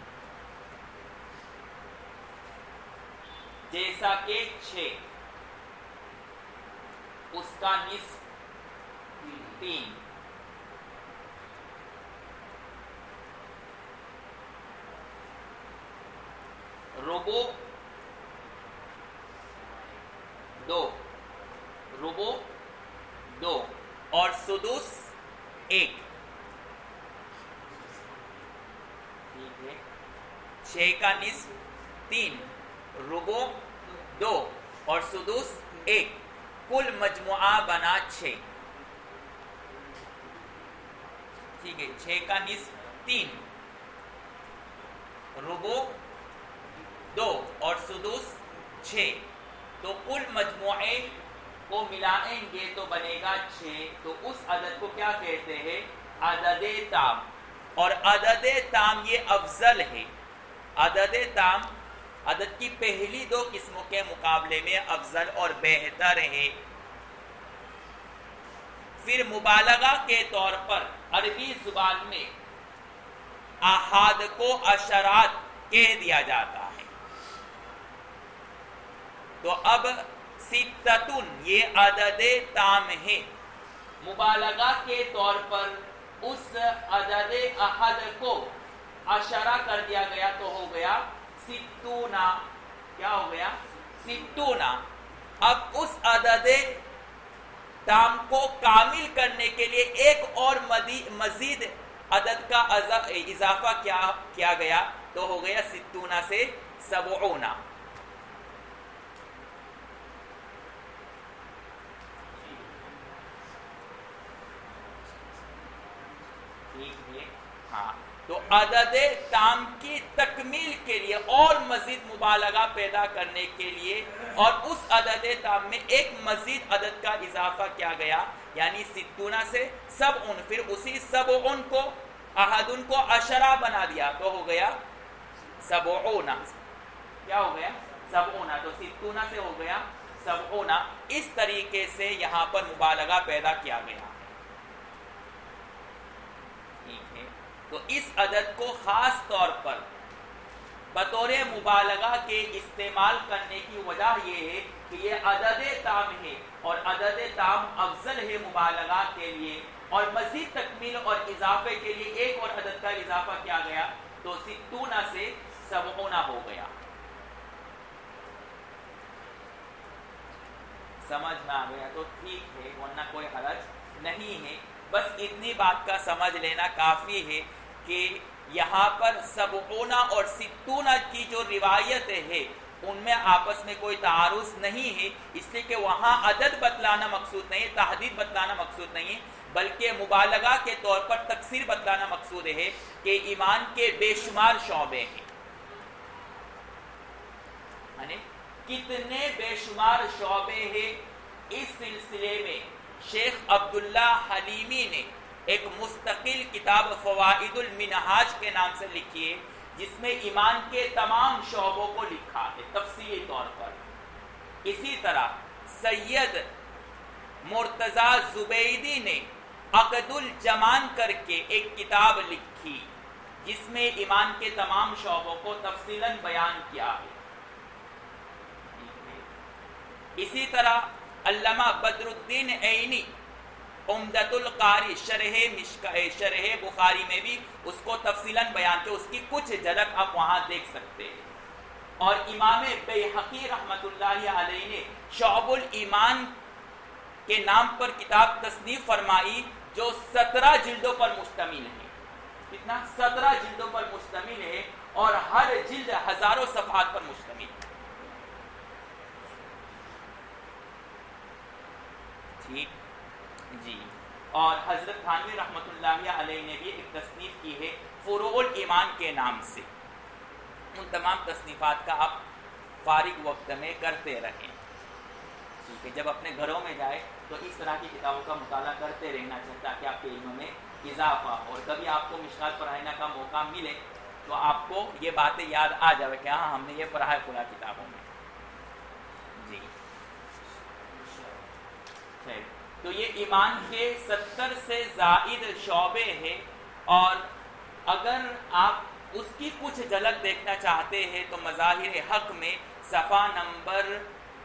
جیسا کہ 6، اس کا نصف 3، ربع 2 اور سدس 1. ٹھیک ہے. 6 کا نصف 3، ربع 2 اور سدس 1، کل مجموعہ بنا 6. ٹھیک ہے. 6 کا نصف 3، ربع 2 اور سدس 6، تو کل مجموعے کو ملائیں گے تو بنے گا 6. تو اس عدد کو کیا کہتے ہیں؟ عدد تام. اور عدد تام یہ افضل ہے. عدد تام عدد کی پہلی 2 قسموں کے مقابلے میں افضل اور بہتر ہے. پھر مبالغہ کے طور پر عربی زبان میں احاد کو عشرات کہہ دیا جاتا ہے. تو اب 6 یہ عدد تام ہے. مبالغہ کے طور پر اس عدد احد کو عشرہ کر دیا گیا تو ہو گیا 60. کیا ہو گیا؟ 60. اب اس عدد تام کو کامل کرنے کے لیے ایک اور مزید عدد کا اضافہ کیا گیا تو ہو گیا 60 سے 70. ہاں. تو عدد تام کی تکمیل کے لیے اور مزید مبالغہ پیدا کرنے کے لیے اور اس عدد تام میں ایک مزید عدد کا اضافہ کیا گیا، یعنی 60 سے 70. پھر اسی 70 کو احدن کو عشرہ بنا دیا تو ہو گیا 70. کیا ہو گیا؟ 70. تو 60 سے ہو گیا 70. اس طریقے سے یہاں پر مبالغہ پیدا کیا گیا. تو اس عدد کو خاص طور پر بطور مبالغہ کے استعمال کرنے کی وجہ یہ ہے کہ یہ عدد تام ہے اور عدد تام افضل ہے مبالغہ کے لیے. اور مزید تکمیل اور اضافے کے لیے ایک اور عدد کا اضافہ کیا گیا تو 60 سے 70 ہو گیا. سمجھ میں آ گیا تو ٹھیک ہے، ورنہ کوئی حرج نہیں ہے. بس اتنی بات کا سمجھ لینا کافی ہے کہ یہاں پر 70 اور 60 کی جو روایت ہے ان میں آپس میں کوئی تعارض نہیں ہے، اس لیے کہ وہاں عدد بتلانا مقصود نہیں ہے، تحدید بتلانا مقصود نہیں ہے، بلکہ مبالغہ کے طور پر تکثیر بتلانا مقصود ہے کہ ایمان کے بے شمار شعبے ہیں. یعنی کتنے بے شمار شعبے ہیں. اس سلسلے میں شیخ عبداللہ حلیمی نے ایک مستقل کتاب فوائد المنہاج کے نام سے لکھی ہے، جس میں ایمان کے تمام شعبوں کو لکھا ہے تفصیلی طور پر. اسی طرح سید مرتضی زبیدی نے عقد الجمان کر کے ایک کتاب لکھی جس میں ایمان کے تمام شعبوں کو تفصیلاً بیان کیا ہے. اسی طرح علامہ بدر الدین عینی عمدۃ القاری شرح بخاری میں بھی اس کو تفصیلاً بیان کیا. اس کی کچھ جھلک آپ وہاں دیکھ سکتے ہیں. اور امام بیہقی رحمۃ اللہ علیہ نے شعب الایمان کے نام پر کتاب تصنیف فرمائی جو 17 جلدوں پر مشتمل ہے. کتنا؟ 17 جلدوں پر مشتمل ہے اور ہر جلد ہزاروں صفحات پر مشتمل ہے. ٹھیک جی. اور حضرت تھانوی رحمۃ اللہ علیہ نے بھی ایک تصنیف کی ہے فروع الایمان کے نام سے. ان تمام تصنیفات کا آپ فارغ وقت میں کرتے رہیں. ٹھیک ہے. جب اپنے گھروں میں جائے تو اس طرح کی کتابوں کا مطالعہ کرتے رہنا چاہیے تاکہ آپ کے علم میں اضافہ ہو. اور کبھی آپ کو مشکات پڑھانے کا موقع ملے تو آپ کو یہ باتیں یاد آ جائے کہ ہاں ہم نے یہ پڑھا ہے پورا کتابوں میں. جی خیر. تو یہ ایمان کے 70 سے زائد شعبے ہیں اور اگر آپ اس کی کچھ جھلک دیکھنا چاہتے ہیں تو مظاہر حق میں صفحہ نمبر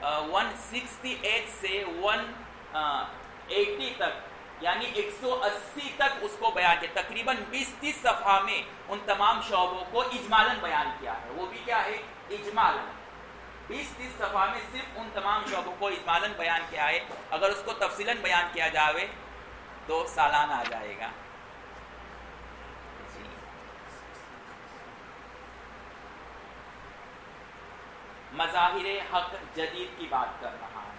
168 سے 180 تک یعنی 180 تک اس کو بیان کیا. تقریباً 20-30 صفحہ میں ان تمام شعبوں کو اجمالاً بیان کیا ہے. وہ بھی کیا ہے؟ اجمالاً. 20-30 صفحہ میں صرف ان تمام شعبوں کو اجمالاً بیان کیا ہے. اگر اس کو تفصیلاً بیان کیا جاوے تو سالانہ آ جائے گا. جی. مظاہر حق جدید کی بات کر رہا ہوں.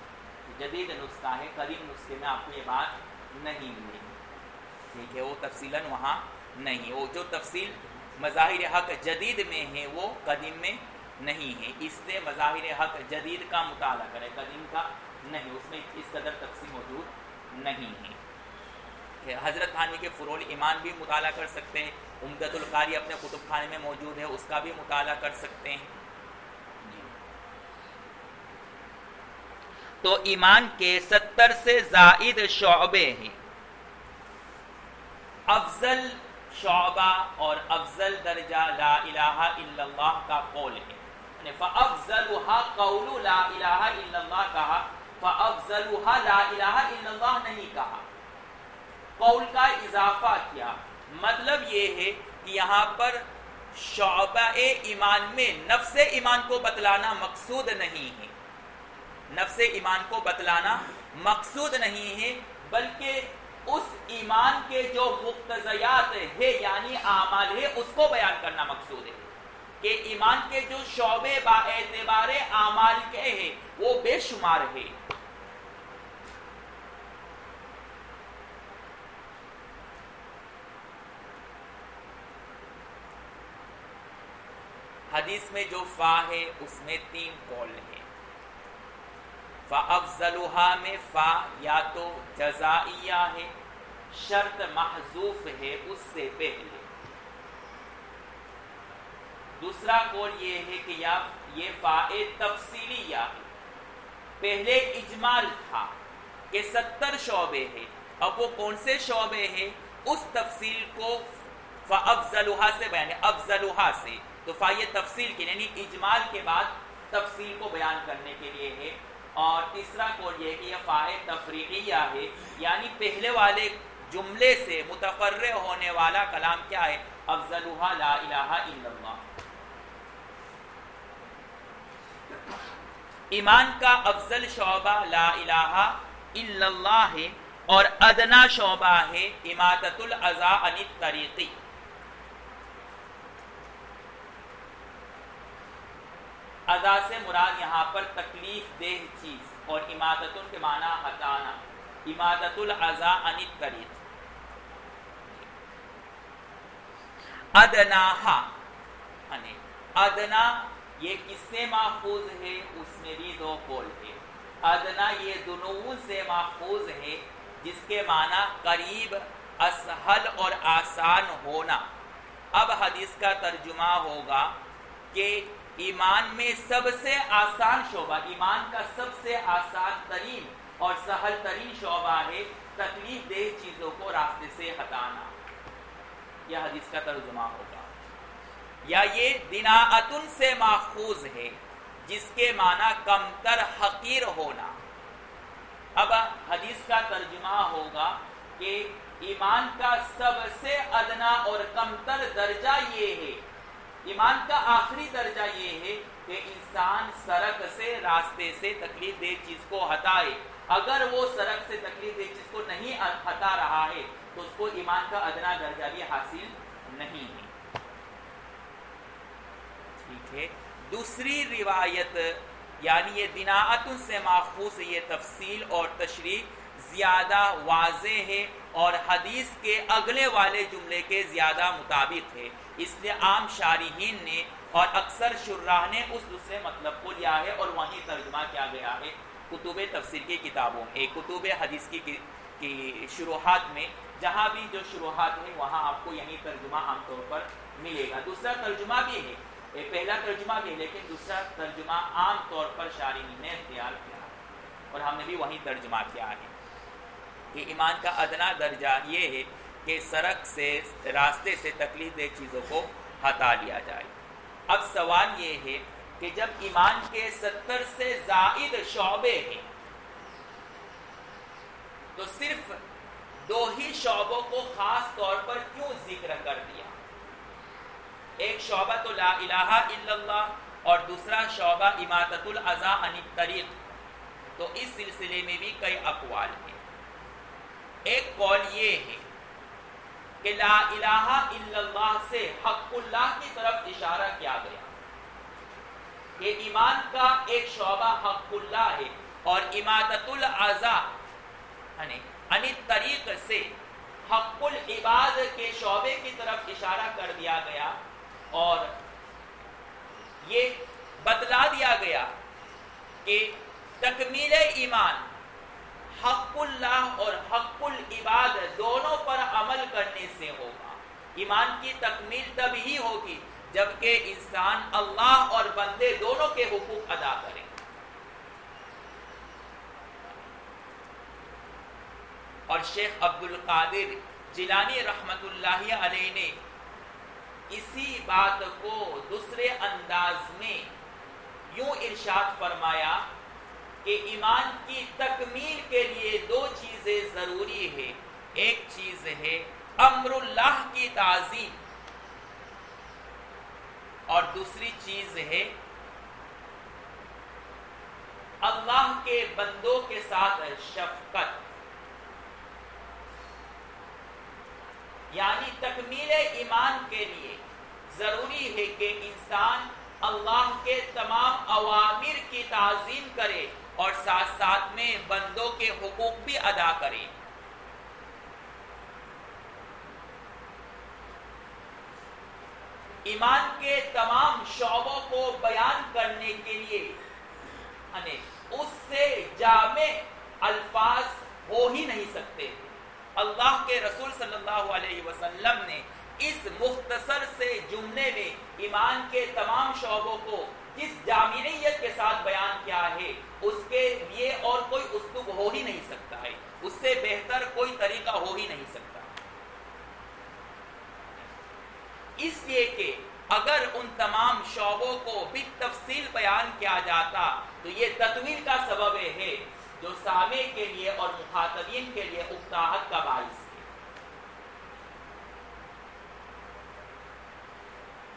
جدید نسخہ ہے. قدیم نسخے میں آپ کو یہ بات نہیں ملے گی. ٹھیک ہے. وہ تفصیلاً وہاں نہیں. وہ جو تفصیل مظاہر حق جدید میں ہے وہ قدیم میں نہیں ہے. اس لیے مظاہر حق جدید کا مطالعہ کرے, قدیم کا نہیں. اس میں اس قدر تفصیل موجود نہیں ہے. حضرت تھانوی کے فروع الایمان بھی مطالعہ کر سکتے ہیں. عمدۃ القاری اپنے کتب خانے میں موجود ہے, اس کا بھی مطالعہ کر سکتے ہیں. جی. تو ایمان کے 70 سے زائد شعبے ہیں. افضل شعبہ اور افضل درجہ لا الہ الا اللہ کا قول ہے. فَأَفْضَلُهَا قَوْلُ لَا إِلَهَ إِلَّا اللَّهِ کہا, فَأَفْضَلُهَا لَا إِلَهَ إِلَّا اللَّهِ نہیں کہا. قول کا اضافہ کیا. مطلب یہ ہے کہ یہاں پر شعبہ ایمان میں نفس ایمان کو بتلانا مقصود نہیں ہے. نفس ایمان کو بتلانا مقصود نہیں ہے بلکہ اس ایمان کے جو مقتضیات ہے یعنی اعمال ہے اس کو بیان کرنا مقصود ہے. کہ ایمان کے جو شعبے با اعتبار اعمال کے ہیں وہ بے شمار ہے. حدیث میں جو فا ہے اس میں 3 قول ہیں. فَأَفْضَلُهَا میں فا یا تو جزائیہ ہے, شرط محذوف ہے اس سے پہلے. دوسرا قول یہ ہے کہ یہ فاء تفصیلیہ ہے. پہلے اجمال تھا کہ 70 شعبے ہیں. اب وہ کون سے شعبے ہیں اس تفصیل کو فَأَفْضَلُهَا سے بیان ہے. افضلها سے تو فا یہ تفصیل کی یعنی اجمال کے بعد تفصیل کو بیان کرنے کے لیے ہے. اور تیسرا قول یہ ہے کہ یہ فاء تفریعیہ ہے یعنی پہلے والے جملے سے متفرع ہونے والا کلام کیا ہے؟ افضلها لا الہ الا اللہ. ایمان کا افضل شعبہ لا الہ الا اللہ ہے اور ادنا شعبہ ہے اماطۃ الاذی عن الطریق. اذا سے مراد یہاں پر تکلیف دہ چیز اور اماطۃ کے معنی ہٹانا. اماطۃ الاذی عن الطریق. ادناہا ادنا یہ کس سے ماخوذ ہے اس میں بھی 2 قول ہے. ادنا یہ دنو سے ماخوذ ہے جس کے معنی قریب, اسہل اور آسان ہونا. اب حدیث کا ترجمہ ہوگا کہ ایمان میں سب سے آسان شعبہ, ایمان کا سب سے آسان ترین اور سہل ترین شعبہ ہے تکلیف دہ چیزوں کو راستے سے ہٹانا، یہ حدیث کا ترجمہ ہوگا۔ یا یہ دناعتن سے ماخوذ ہے جس کے معنی کمتر حقیر ہونا۔ اب حدیث کا ترجمہ ہوگا کہ ایمان کا سب سے ادنا اور کمتر درجہ یہ ہے، ایمان کا آخری درجہ یہ ہے کہ انسان سڑک سے، راستے سے تکلیف دہ چیز کو ہٹائے۔ اگر وہ سڑک سے تکلیف دہ چیز کو نہیں ہٹا رہا ہے تو اس کو ایمان کا ادنا درجہ بھی حاصل نہیں ہے۔ ٹھیک ہے، دوسری روایت یعنی یہ دناعتن سے ماخوذ یہ تفصیل اور تشریح زیادہ واضح ہے اور حدیث کے اگلے والے جملے کے زیادہ مطابق ہے، اس لیے عام شارحین نے اور اکثر شراح نے اس دوسرے مطلب کو لیا ہے اور وہیں ترجمہ کیا گیا ہے کتب تفسیر کی کتابوں میں، کتب حدیث کی شروحات میں، جہاں بھی جو شروحات ہیں وہاں آپ کو یہی ترجمہ عام طور پر ملے گا۔ دوسرا ترجمہ بھی ہے، پہلا ترجمہ بھی ہے، لیکن دوسرا ترجمہ عام طور پر شارحین نے اختیار کیا ہے اور ہم نے بھی وہی ترجمہ کیا ہے کہ ایمان کا ادنا درجہ یہ ہے کہ سڑک سے، راستے سے تکلیف دہ چیزوں کو ہٹا لیا جائے۔ اب سوال یہ ہے کہ جب ایمان کے 70 سے زائد شعبے ہیں تو صرف 2 ہی شعبوں کو خاص طور پر کیوں ذکر کر دیا؟ ایک شعبہ تو لا الہ الا اللہ اور دوسرا شعبہ اماطۃ الاذی عن الطریق، تو اس سلسلے میں بھی کئی اقوال ہیں۔ ایک قول یہ ہے کہ لا الہ الا اللہ سے حق اللہ کی طرف اشارہ کیا گیا، کہ ایمان کا ایک شعبہ حق اللہ ہے، اور اماطۃ الاذی عن الطریق سے حق العباد کے شعبے کی طرف اشارہ کر دیا گیا، اور یہ بتلا دیا گیا کہ تکمیل ایمان حق اللہ اور حق العباد دونوں پر عمل کرنے سے ہوگا۔ ایمان کی تکمیل تب ہی ہوگی جبکہ انسان اللہ اور بندے دونوں کے حقوق ادا کرے۔ اور شیخ عبد القادر جیلانی رحمت اللہ علیہ نے اسی بات کو دوسرے انداز میں یوں ارشاد فرمایا کہ ایمان کی تکمیل کے لیے 2 چیزیں ضروری ہے، ایک چیز ہے امر اللہ کی تعظیم اور دوسری چیز ہے اللہ کے بندوں کے ساتھ شفقت۔ یعنی تکمیل ایمان کے لیے ضروری ہے کہ انسان اللہ کے تمام اوامر کی تعظیم کرے اور ساتھ ساتھ میں بندوں کے حقوق بھی ادا کرے۔ ایمان کے تمام شعبوں کو بیان کرنے کے لیے اس سے جامع الفاظ ہو ہی نہیں سکتے۔ اللہ کے رسول صلی اللہ علیہ وسلم نے اس مختصر سے جملے میں ایمان کے تمام شعبوں کو جس جامعیت کے ساتھ بیان کیا ہے، اس کے لیے اور کوئی اسلوب ہو ہی نہیں سکتا ہے، اس سے بہتر کوئی طریقہ ہو ہی نہیں سکتا۔ اس لیے کہ اگر ان تمام شعبوں کو بالتفصیل بیان کیا جاتا تو یہ تطویل کا سبب ہے جو سامع کے لیے اور مخاطبین کے لیے اکتاہٹ کا باعث ہے۔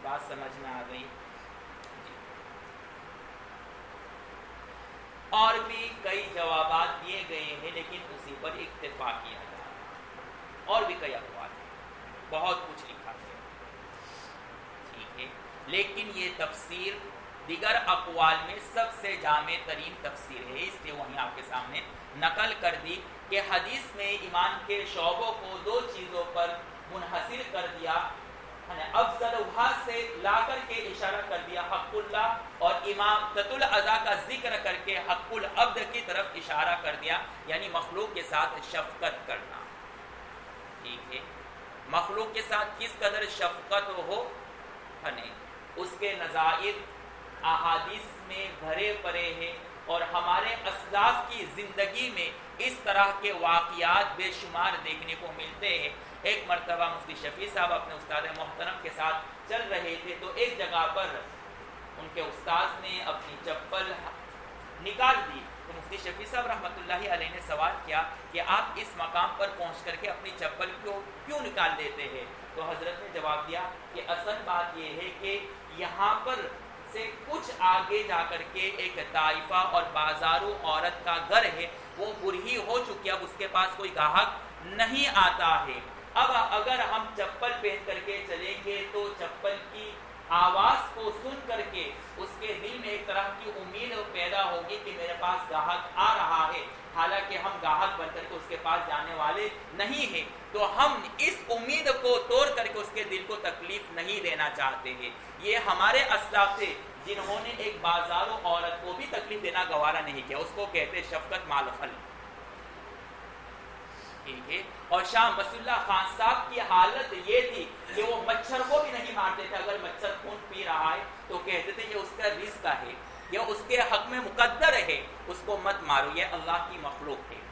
بات سمجھ میں آ گئی؟ اور بھی کئی جوابات دیے گئے ہیں لیکن اسی پر اکتفا کیا جا رہا ہے، اور بھی کئی اقوال ہیں، بہت کچھ لکھا ہے، ٹھیک ہے، لیکن یہ تفسیر دیگر اقوال میں سب سے جامع ترین تفسیر ہے، اس لیے وہیں آپ کے سامنے نقل کر دی کہ حدیث میں ایمان کے شعبوں کو 2 چیزوں پر منحصر کر دیا، افضلھا سے لا کر کے اشارہ کر دیا حق اللہ، اور اماطۃ الاذی کا ذکر کر کے حق العبد کی طرف اشارہ کر دیا، یعنی مخلوق کے ساتھ شفقت کرنا، ٹھیک ہے۔ مخلوق کے ساتھ کس قدر شفقت ہو، اس کے نظائر احادیث میں بھرے پڑے ہیں، اور ہمارے اسلاف کی زندگی میں اس طرح کے واقعات بے شمار دیکھنے کو ملتے ہیں۔ ایک مرتبہ مفتی شفیع صاحب اپنے استاد محترم کے ساتھ چل رہے تھے تو ایک جگہ پر ان کے استاذ نے اپنی چپل نکال دی، تو مفتی شفیع صاحب رحمۃ اللہ علیہ نے سوال کیا کہ آپ اس مقام پر پہنچ کر کے اپنی چپل کیوں نکال دیتے ہیں؟ تو حضرت نے جواب دیا کہ اصل بات یہ ہے کہ یہاں پر سے کچھ آگے جا کر کے ایک طائفہ اور بازارو عورت کا گھر ہے، وہ برہی ہو چکی، اب اس کے پاس کوئی گاہک نہیں آتا ہے۔ اب اگر ہم چپل پہن کر کے چلیں گے تو چپل کی آواز کو سن کر کے اس کے دل میں ایک طرح کی امید پیدا ہوگی کہ میرے پاس گاہک آ رہا ہے، حالانکہ ہم گاہک بن کر کے اس کے پاس جانے والے نہیں ہیں، تو ہم اس امید کو توڑ کر کے اس کے دل کو تکلیف نہیں دینا چاہتے ہیں۔ یہ ہمارے اسلاف تھے جنہوں نے ایک بازار و عورت کو بھی تکلیف دینا گوارا نہیں کیا، اس کو کہتے شفقت مال خل، ٹھیک ہے۔ اور شاہ مسیح اللہ خان صاحب کی حالت یہ تھی کہ وہ مچھر کو بھی نہیں مارتے تھے، اگر مچھر خون پی رہا ہے تو کہتے تھے یہ اس کا رزق ہے، یہ اس کے حق میں مقدر ہے، اس کو مت مارو، یہ اللہ کی مخلوق ہے۔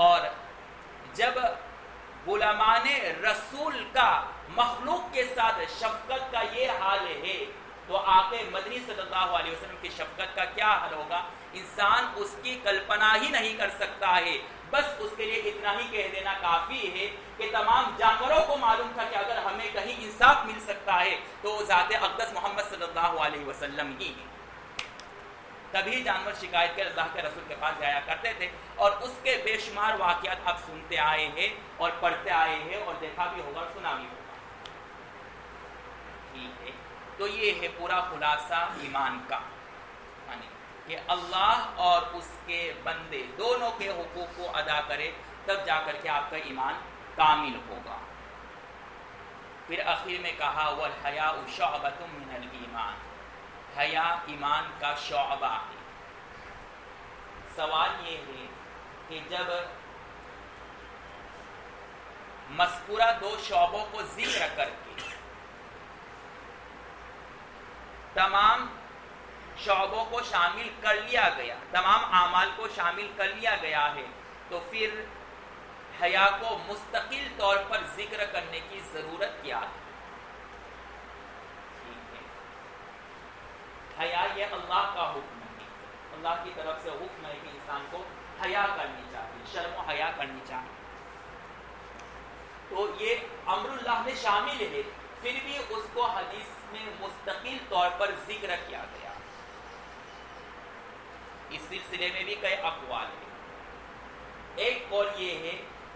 اور جب غلامان رسول کا مخلوق کے ساتھ شفقت کا یہ حال ہے تو آقا مدنی صلی اللہ علیہ وسلم کی شفقت کا کیا حال ہوگا؟ انسان اس کی کلپنا ہی نہیں کر سکتا ہے۔ بس اس کے لیے اتنا ہی کہہ دینا کافی ہے کہ تمام جانوروں کو معلوم تھا کہ اگر ہمیں کہیں انصاف مل سکتا ہے تو ذات اقدس محمد صلی اللہ علیہ وسلم ہی ہے۔ تبھی جانور شکایت کر اللہ کے رسول کے پاس جایا کرتے تھے، اور اس کے بے شمار واقعات آپ سنتے آئے ہیں اور پڑھتے آئے ہیں اور دیکھا بھی ہوگا اور سنا بھی ہوگا، ٹھیک ہے۔ تو یہ ہے پورا خلاصہ ایمان کا، کہ اللہ اور اس کے بندے دونوں کے حقوق کو ادا کرے، تب جا کر کے آپ کا ایمان کامل ہوگا۔ پھر آخر میں کہا وَالْحَيَاءُ شُعْبَةٌ مِّنَ الْإِيمَانِ، حیا ایمان کا شعبہ ہے۔ سوال یہ ہے کہ جب مذکورہ دو شعبوں کو ذکر کر کے تمام شعبوں کو شامل کر لیا گیا، تمام اعمال کو شامل کر لیا گیا ہے، تو پھر حیا کو مستقل طور پر ذکر کرنے کی ضرورت کیا ہے؟ حیا یہ اللہ کا حکم ہے، اللہ کی طرف سے حکم ہے کہ انسان کو حیا کرنی چاہیے، شرم و حیا کرنی چاہیے، تو یہ امر اللہ میں شامل ہے، پھر بھی اس کو حدیث میں مستقل طور پر ذکر کیا گیا۔ اس سلسلے میں بھی کئی اقوال ہیں۔ ایک قول یہ ہے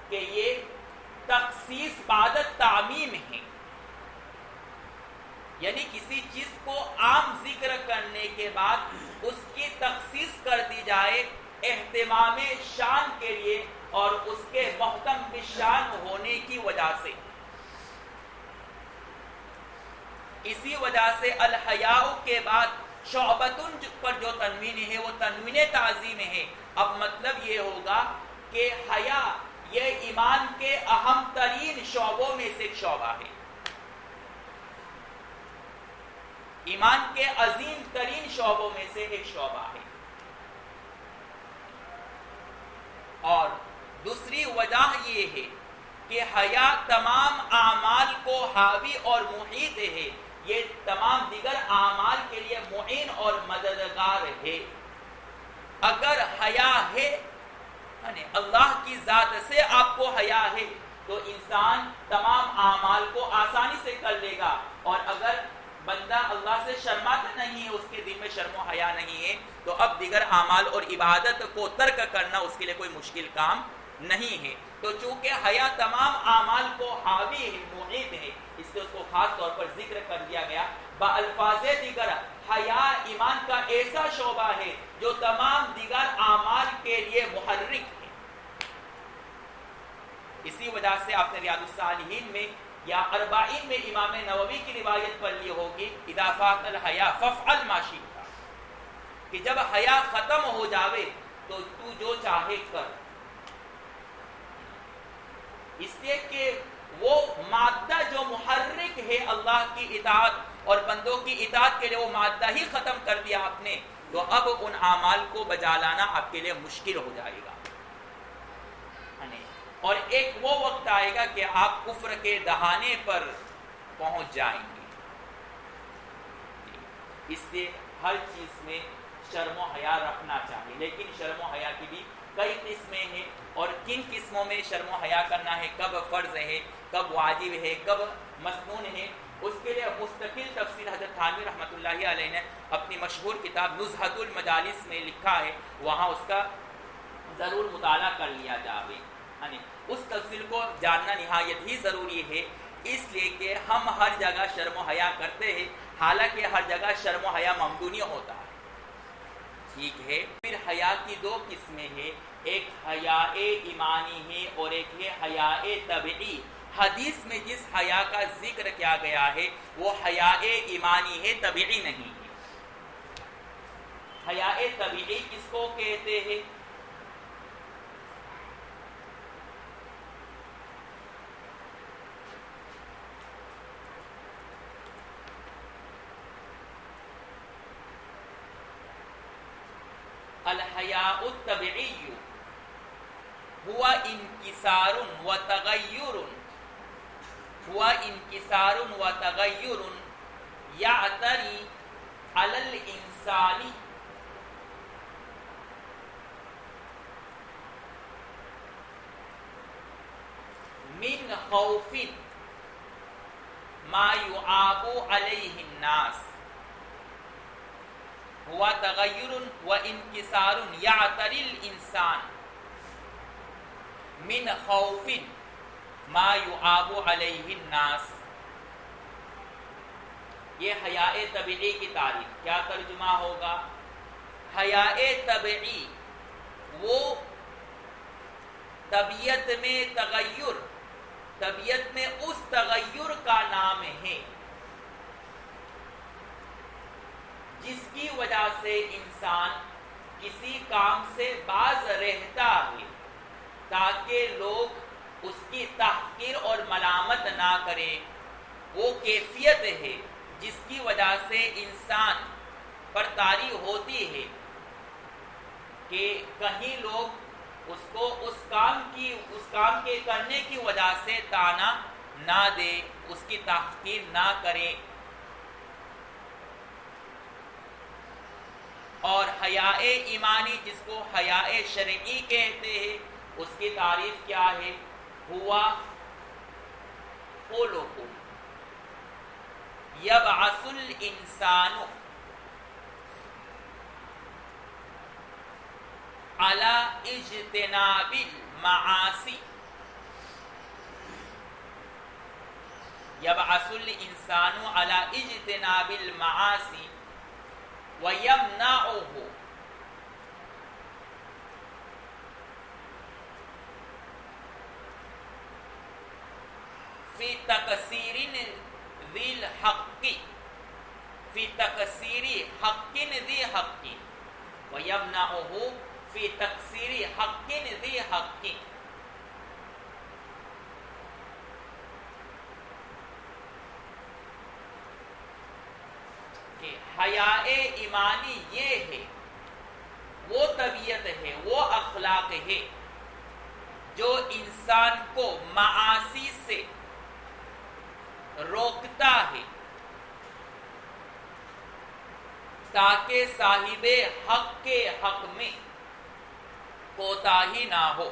کہ یہ تخصیص بعد تعمیم ہے، یعنی کسی چیز کو عام ذکر کرنے کے بعد اس کی تخصیص کر دی جائے اہتمام شان کے لیے اور اس کے محتم بشان ہونے کی وجہ سے۔ اسی وجہ سے الحیاء کے بعد شعبتن پر جو تنوین ہے وہ تنوین تعظیم ہے۔ اب مطلب یہ ہوگا کہ حیا یہ ایمان کے اہم ترین شعبوں میں سے ایک شعبہ ہے، ایمان کے عظیم ترین شعبوں میں سے ایک شعبہ ہے۔ اور دوسری وجہ یہ ہے کہ حیا تمام اعمال کو حاوی اور محیط ہے، یہ تمام دیگر اعمال کے لیے معین اور مددگار ہے۔ اگر حیا ہے، یعنی اللہ کی ذات سے آپ کو حیا ہے، تو انسان تمام اعمال کو آسانی سے کر لے گا، اور اگر بندہ اللہ سے شرماتا نہیں ہے، اس کے دل میں شرم و حیا نہیں ہے، تو اب دیگر اعمال اور عبادت کو ترک کرنا اس کے لیے کوئی مشکل کام نہیں ہے۔ تو چونکہ حیا تمام اعمال کو حاوی ہے، محیط ہے، اس لیے اس کو خاص طور پر ذکر کر دیا گیا۔ بالفاظ دیگر حیا ایمان کا ایسا شعبہ ہے جو تمام دیگر اعمال کے لیے محرک ہے۔ اسی وجہ سے آپ نے ریاض الصالحین میں یا اربعین میں امام نووی کی روایت پڑھ لی ہوگی، اذا فات الحیا فافعل ما شئت، کہ جب حیا ختم ہو جاوے تو تو جو چاہے کر، اس لیے کہ وہ مادہ جو محرک ہے اللہ کی اطاعت، اور بندوں کی اطاعت کے لیے وہ مادہ ہی ختم کر دیا آپ نے، تو اب ان اعمال کو بجا لانا آپ کے لیے مشکل ہو جائے گا، اور ایک وہ وقت آئے گا کہ آپ کفر کے دہانے پر پہنچ جائیں گے۔ اس لیے ہر چیز میں شرم و حیا رکھنا چاہیے، لیکن شرم و حیا کی بھی کئی قسمیں ہیں، اور کن قسموں میں شرم و حیا کرنا ہے، کب فرض ہے، کب واجب ہے، کب مسنون ہے، اس کے لیے مستقل تفصیل حضرت تھانوی رحمۃ اللہ علیہ نے اپنی مشہور کتاب نزہۃ المجالس میں لکھا ہے، وہاں اس کا ضرور مطالعہ کر لیا جائے۔ اس تفصیل کو جاننا نہایت ہی ضروری ہے، اس لیے کہ ہم ہر جگہ شرم و حیا کرتے ہیں، حالانکہ ہر جگہ شرم و حیا ممدونی ہوتا ہے، ٹھیک ہے۔ پھر حیا کی دو قسمیں ہیں، ایک حیا ایمانی ہے اور ایک ہے حیا طبعی۔ حدیث میں جس حیا کا ذکر کیا گیا ہے وہ حیا ایمانی ہے، طبعی نہیں ہے۔ حیا طبعی کس کو کہتے ہیں؟ الحیاء الطبعی ہوا انکسار و تغیر یعتری علی الانسان من خوف ما يعاب علیہ الناس، ہوا تغیر و انکسار یعتری الانسان من خوف ما يعاب علیہ الناس۔ یہ حیاء طبعی کی تعریف، کیا ترجمہ ہوگا؟ حیاء طبعی وہ طبیعت میں تغیر، طبیعت میں اس تغیر کا نام ہے جس کی وجہ سے انسان کسی کام سے باز رہتا ہے تاکہ لوگ اس کی تحقیر اور ملامت نہ کریں۔ وہ کیفیت ہے جس کی وجہ سے انسان پر طاری ہوتی ہے کہ کہیں لوگ اس کو اس کام کے کرنے کی وجہ سے طعنہ نہ دے، اس کی تحقیر نہ کرے۔ اور حیاء ایمانی جس کو حیاء شرعی کہتے ہیں، اس کی تعریف کیا ہے؟ ہوا خلق یبعث الانسان علی اجتناب المعاصی، یبعث الانسان علی اجتناب المعاصی وَيَمْنَعُهُ فِي تَقْصِيرٍ ذِي الْحَقِّ فِي تَقْصِيرِ حَقٍّ ذِي حَقٍّ وَيَمْنَعُهُ فِي تَقْصِيرِ حَقٍّ ذِي حَقٍّ۔ حیاء ایمانی یہ ہے، وہ طبیعت ہے، وہ اخلاق ہے جو انسان کو معاصی سے روکتا ہے تاکہ صاحب حق کے حق میں کوتاہی نہ ہو۔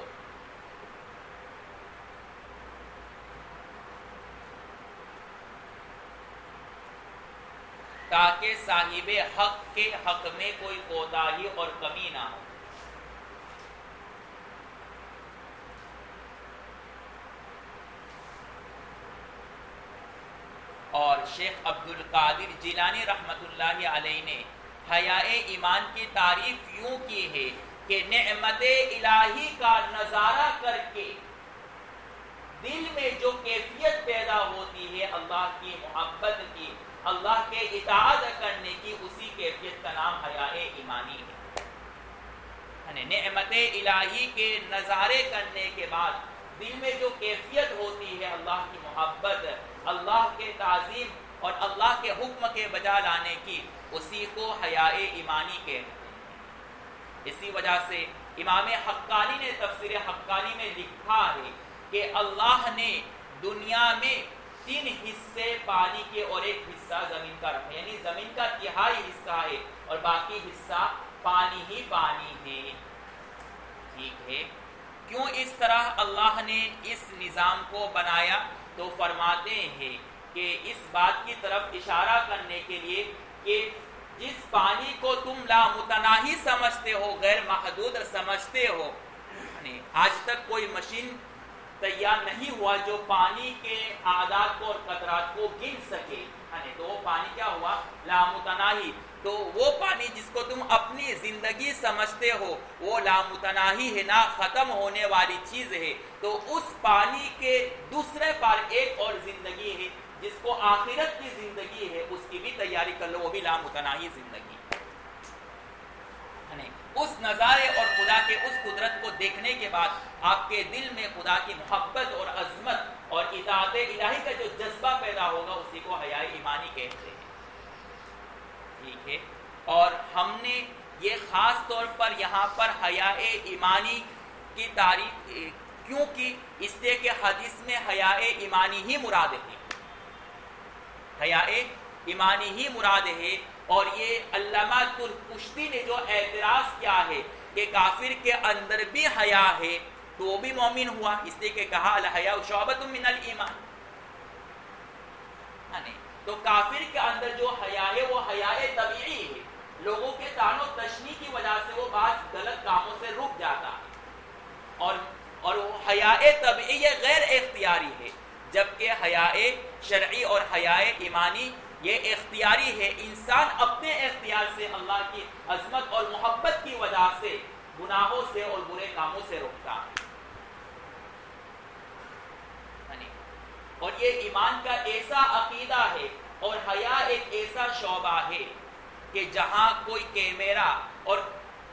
تاکہ صاحب حق کے حق میں کوئی کوتاہی اور کمی نہ ہو۔ اور شیخ عبد القادر جیلانی رحمۃ اللہ علیہ نے حیاء ایمان کی تعریف یوں کی ہے کہ نعمت الہی کا نظارہ کر کے دل میں جو کیفیت پیدا ہوتی ہے اللہ کی محبت کی، اللہ کے اطاعت کرنے کی، اسی کیفیت کا نام حیاء ایمانی ہے۔ نعمت الہی کے نظارے کرنے کے بعد دل میں جو کیفیت ہوتی ہے اللہ کی محبت، اللہ کے تعظیم اور اللہ کے حکم کے بجا لانے کی، اسی کو حیاء ایمانی کہتے ہیں۔ اسی وجہ سے امام حقانی نے تفسیر حقانی میں لکھا ہے کہ اللہ نے دنیا میں 3 حصے پانی کے اور 1 حصہ زمین کا رکھا، یعنی زمین کا 1/3 حصہ ہے اور باقی حصہ پانی ہی پانی ہے۔ ٹھیک ہے، کیوں اس طرح اللہ نے اس نظام کو بنایا؟ تو فرماتے ہیں کہ اس بات کی طرف اشارہ کرنے کے لیے کہ جس پانی کو تم لامتناہی سمجھتے ہو، غیر محدود سمجھتے ہو، آج تک کوئی مشین تیار نہیں ہوا جو پانی کے اعداد کو اور قطرات کو گن سکے، تو وہ پانی کیا ہوا؟ لامتناہی۔ تو وہ پانی جس کو تم اپنی زندگی سمجھتے ہو وہ لامتناہی ہے، نہ ختم ہونے والی چیز ہے۔ تو اس پانی کے دوسرے پار ایک اور زندگی ہے جس کو آخرت کی زندگی ہے، اس کی بھی تیاری کر لو، وہ بھی لامتناہی زندگی۔ اس نظارے اور خدا کے اس قدرت کو دیکھنے کے بعد آپ کے دل میں خدا کی محبت اور عظمت اور اطاعت الہی کا جو جذبہ پیدا ہوگا، اسی کو حیاء ایمانی کہتے ہیں۔ ٹھیک ہے، اور ہم نے یہ خاص طور پر یہاں پر حیاء ایمانی کی تعریف کیوں کی؟ اس لیے کہ حدیث میں حیاء ایمانی ہی مراد ہے، حیاء ایمانی ہی مراد ہے۔ اور یہ علامہ الکشتی نے جو اعتراض کیا ہے کہ کافر کے اندر بھی حیا ہے تو وہ بھی مومن ہوا، اس لیے کہ کہا الحیاء شعبۃ من الایمان۔ تو کافر کے اندر جو حیا ہے وہ حیاء طبیعی ہے، لوگوں کے طعن و تشنیع کی وجہ سے وہ بعض غلط کاموں سے رک جاتا ہے، اور وہ حیاء طبیعی غیر اختیاری ہے، جبکہ حیاء شرعی اور حیاء ایمانی یہ اختیاری ہے۔ انسان اپنے اختیار سے اللہ کی عظمت اور محبت کی وجہ سے گناہوں سے اور برے کاموں سے روکتا ہے۔ اور یہ ایمان کا ایسا عقیدہ ہے اور حیا ایک ایسا شعبہ ہے کہ جہاں کوئی کیمرہ اور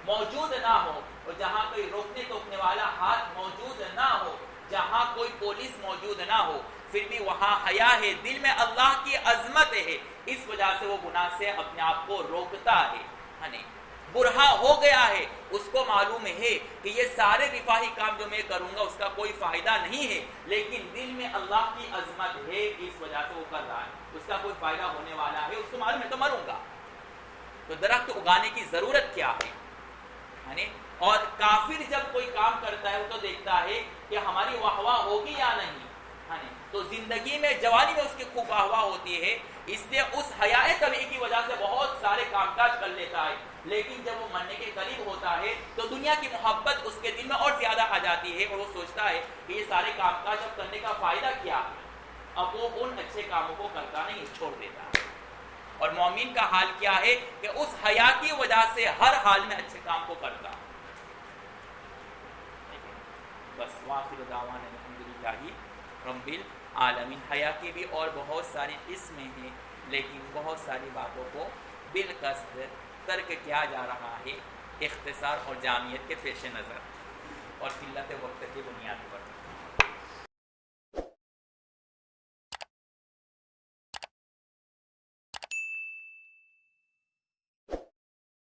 موجود نہ ہو، اور جہاں کوئی روکنے ٹوکنے والا ہاتھ موجود نہ ہو، جہاں کوئی پولیس موجود نہ ہو، پھر بھی وہاں حیا ہے، دل میں اللہ کی عظمت ہے، اس وجہ سے وہ گناہ سے اپنے آپ کو روکتا ہے۔ برہا ہو گیا ہے، اس کو معلوم ہے کہ یہ سارے رفاہی کام جو میں کروں گا اس کا کوئی فائدہ نہیں ہے، لیکن دل میں اللہ کی عظمت ہے، اس وجہ سے وہ کر رہا ہے، اس کا کوئی فائدہ ہونے والا ہے، اس کو معلوم ہے تو مروں گا۔ تو درخت اگانے کی ضرورت کیا ہے؟ اور کافر جب کوئی کام کرتا ہے وہ تو دیکھتا ہے کہ ہماری واہ واہ ہوگی یا نہیں، تو زندگی میں جوانی میں اس کی خوب واہ واہ ہوتی ہے، اس لیے اس حیاء طبیعی کی وجہ سے بہت سارے کام کاج کر لیتا ہے، لیکن جب وہ مرنے کے قریب ہوتا ہے تو دنیا کی محبت اس کے دل میں اور زیادہ آ جاتی ہے، اور وہ سوچتا ہے کہ یہ سارے کام کاج اب کرنے کا فائدہ کیا ہے، اب وہ ان اچھے کاموں کو کرتا نہیں، چھوڑ دیتا ہے۔ اور مومن کا حال کیا ہے کہ اس حیا کی وجہ سے ہر حال میں اچھے کام کو کرتا ہے۔ بس وآخر دعوانا الحمدللہ رب العالمین۔ حیا کی بھی اور بہت ساری قسمیں ہیں، لیکن بہت ساری باتوں کو بالقصد ترک کیا جا رہا ہے اختصار اور جامعیت کے پیش نظر۔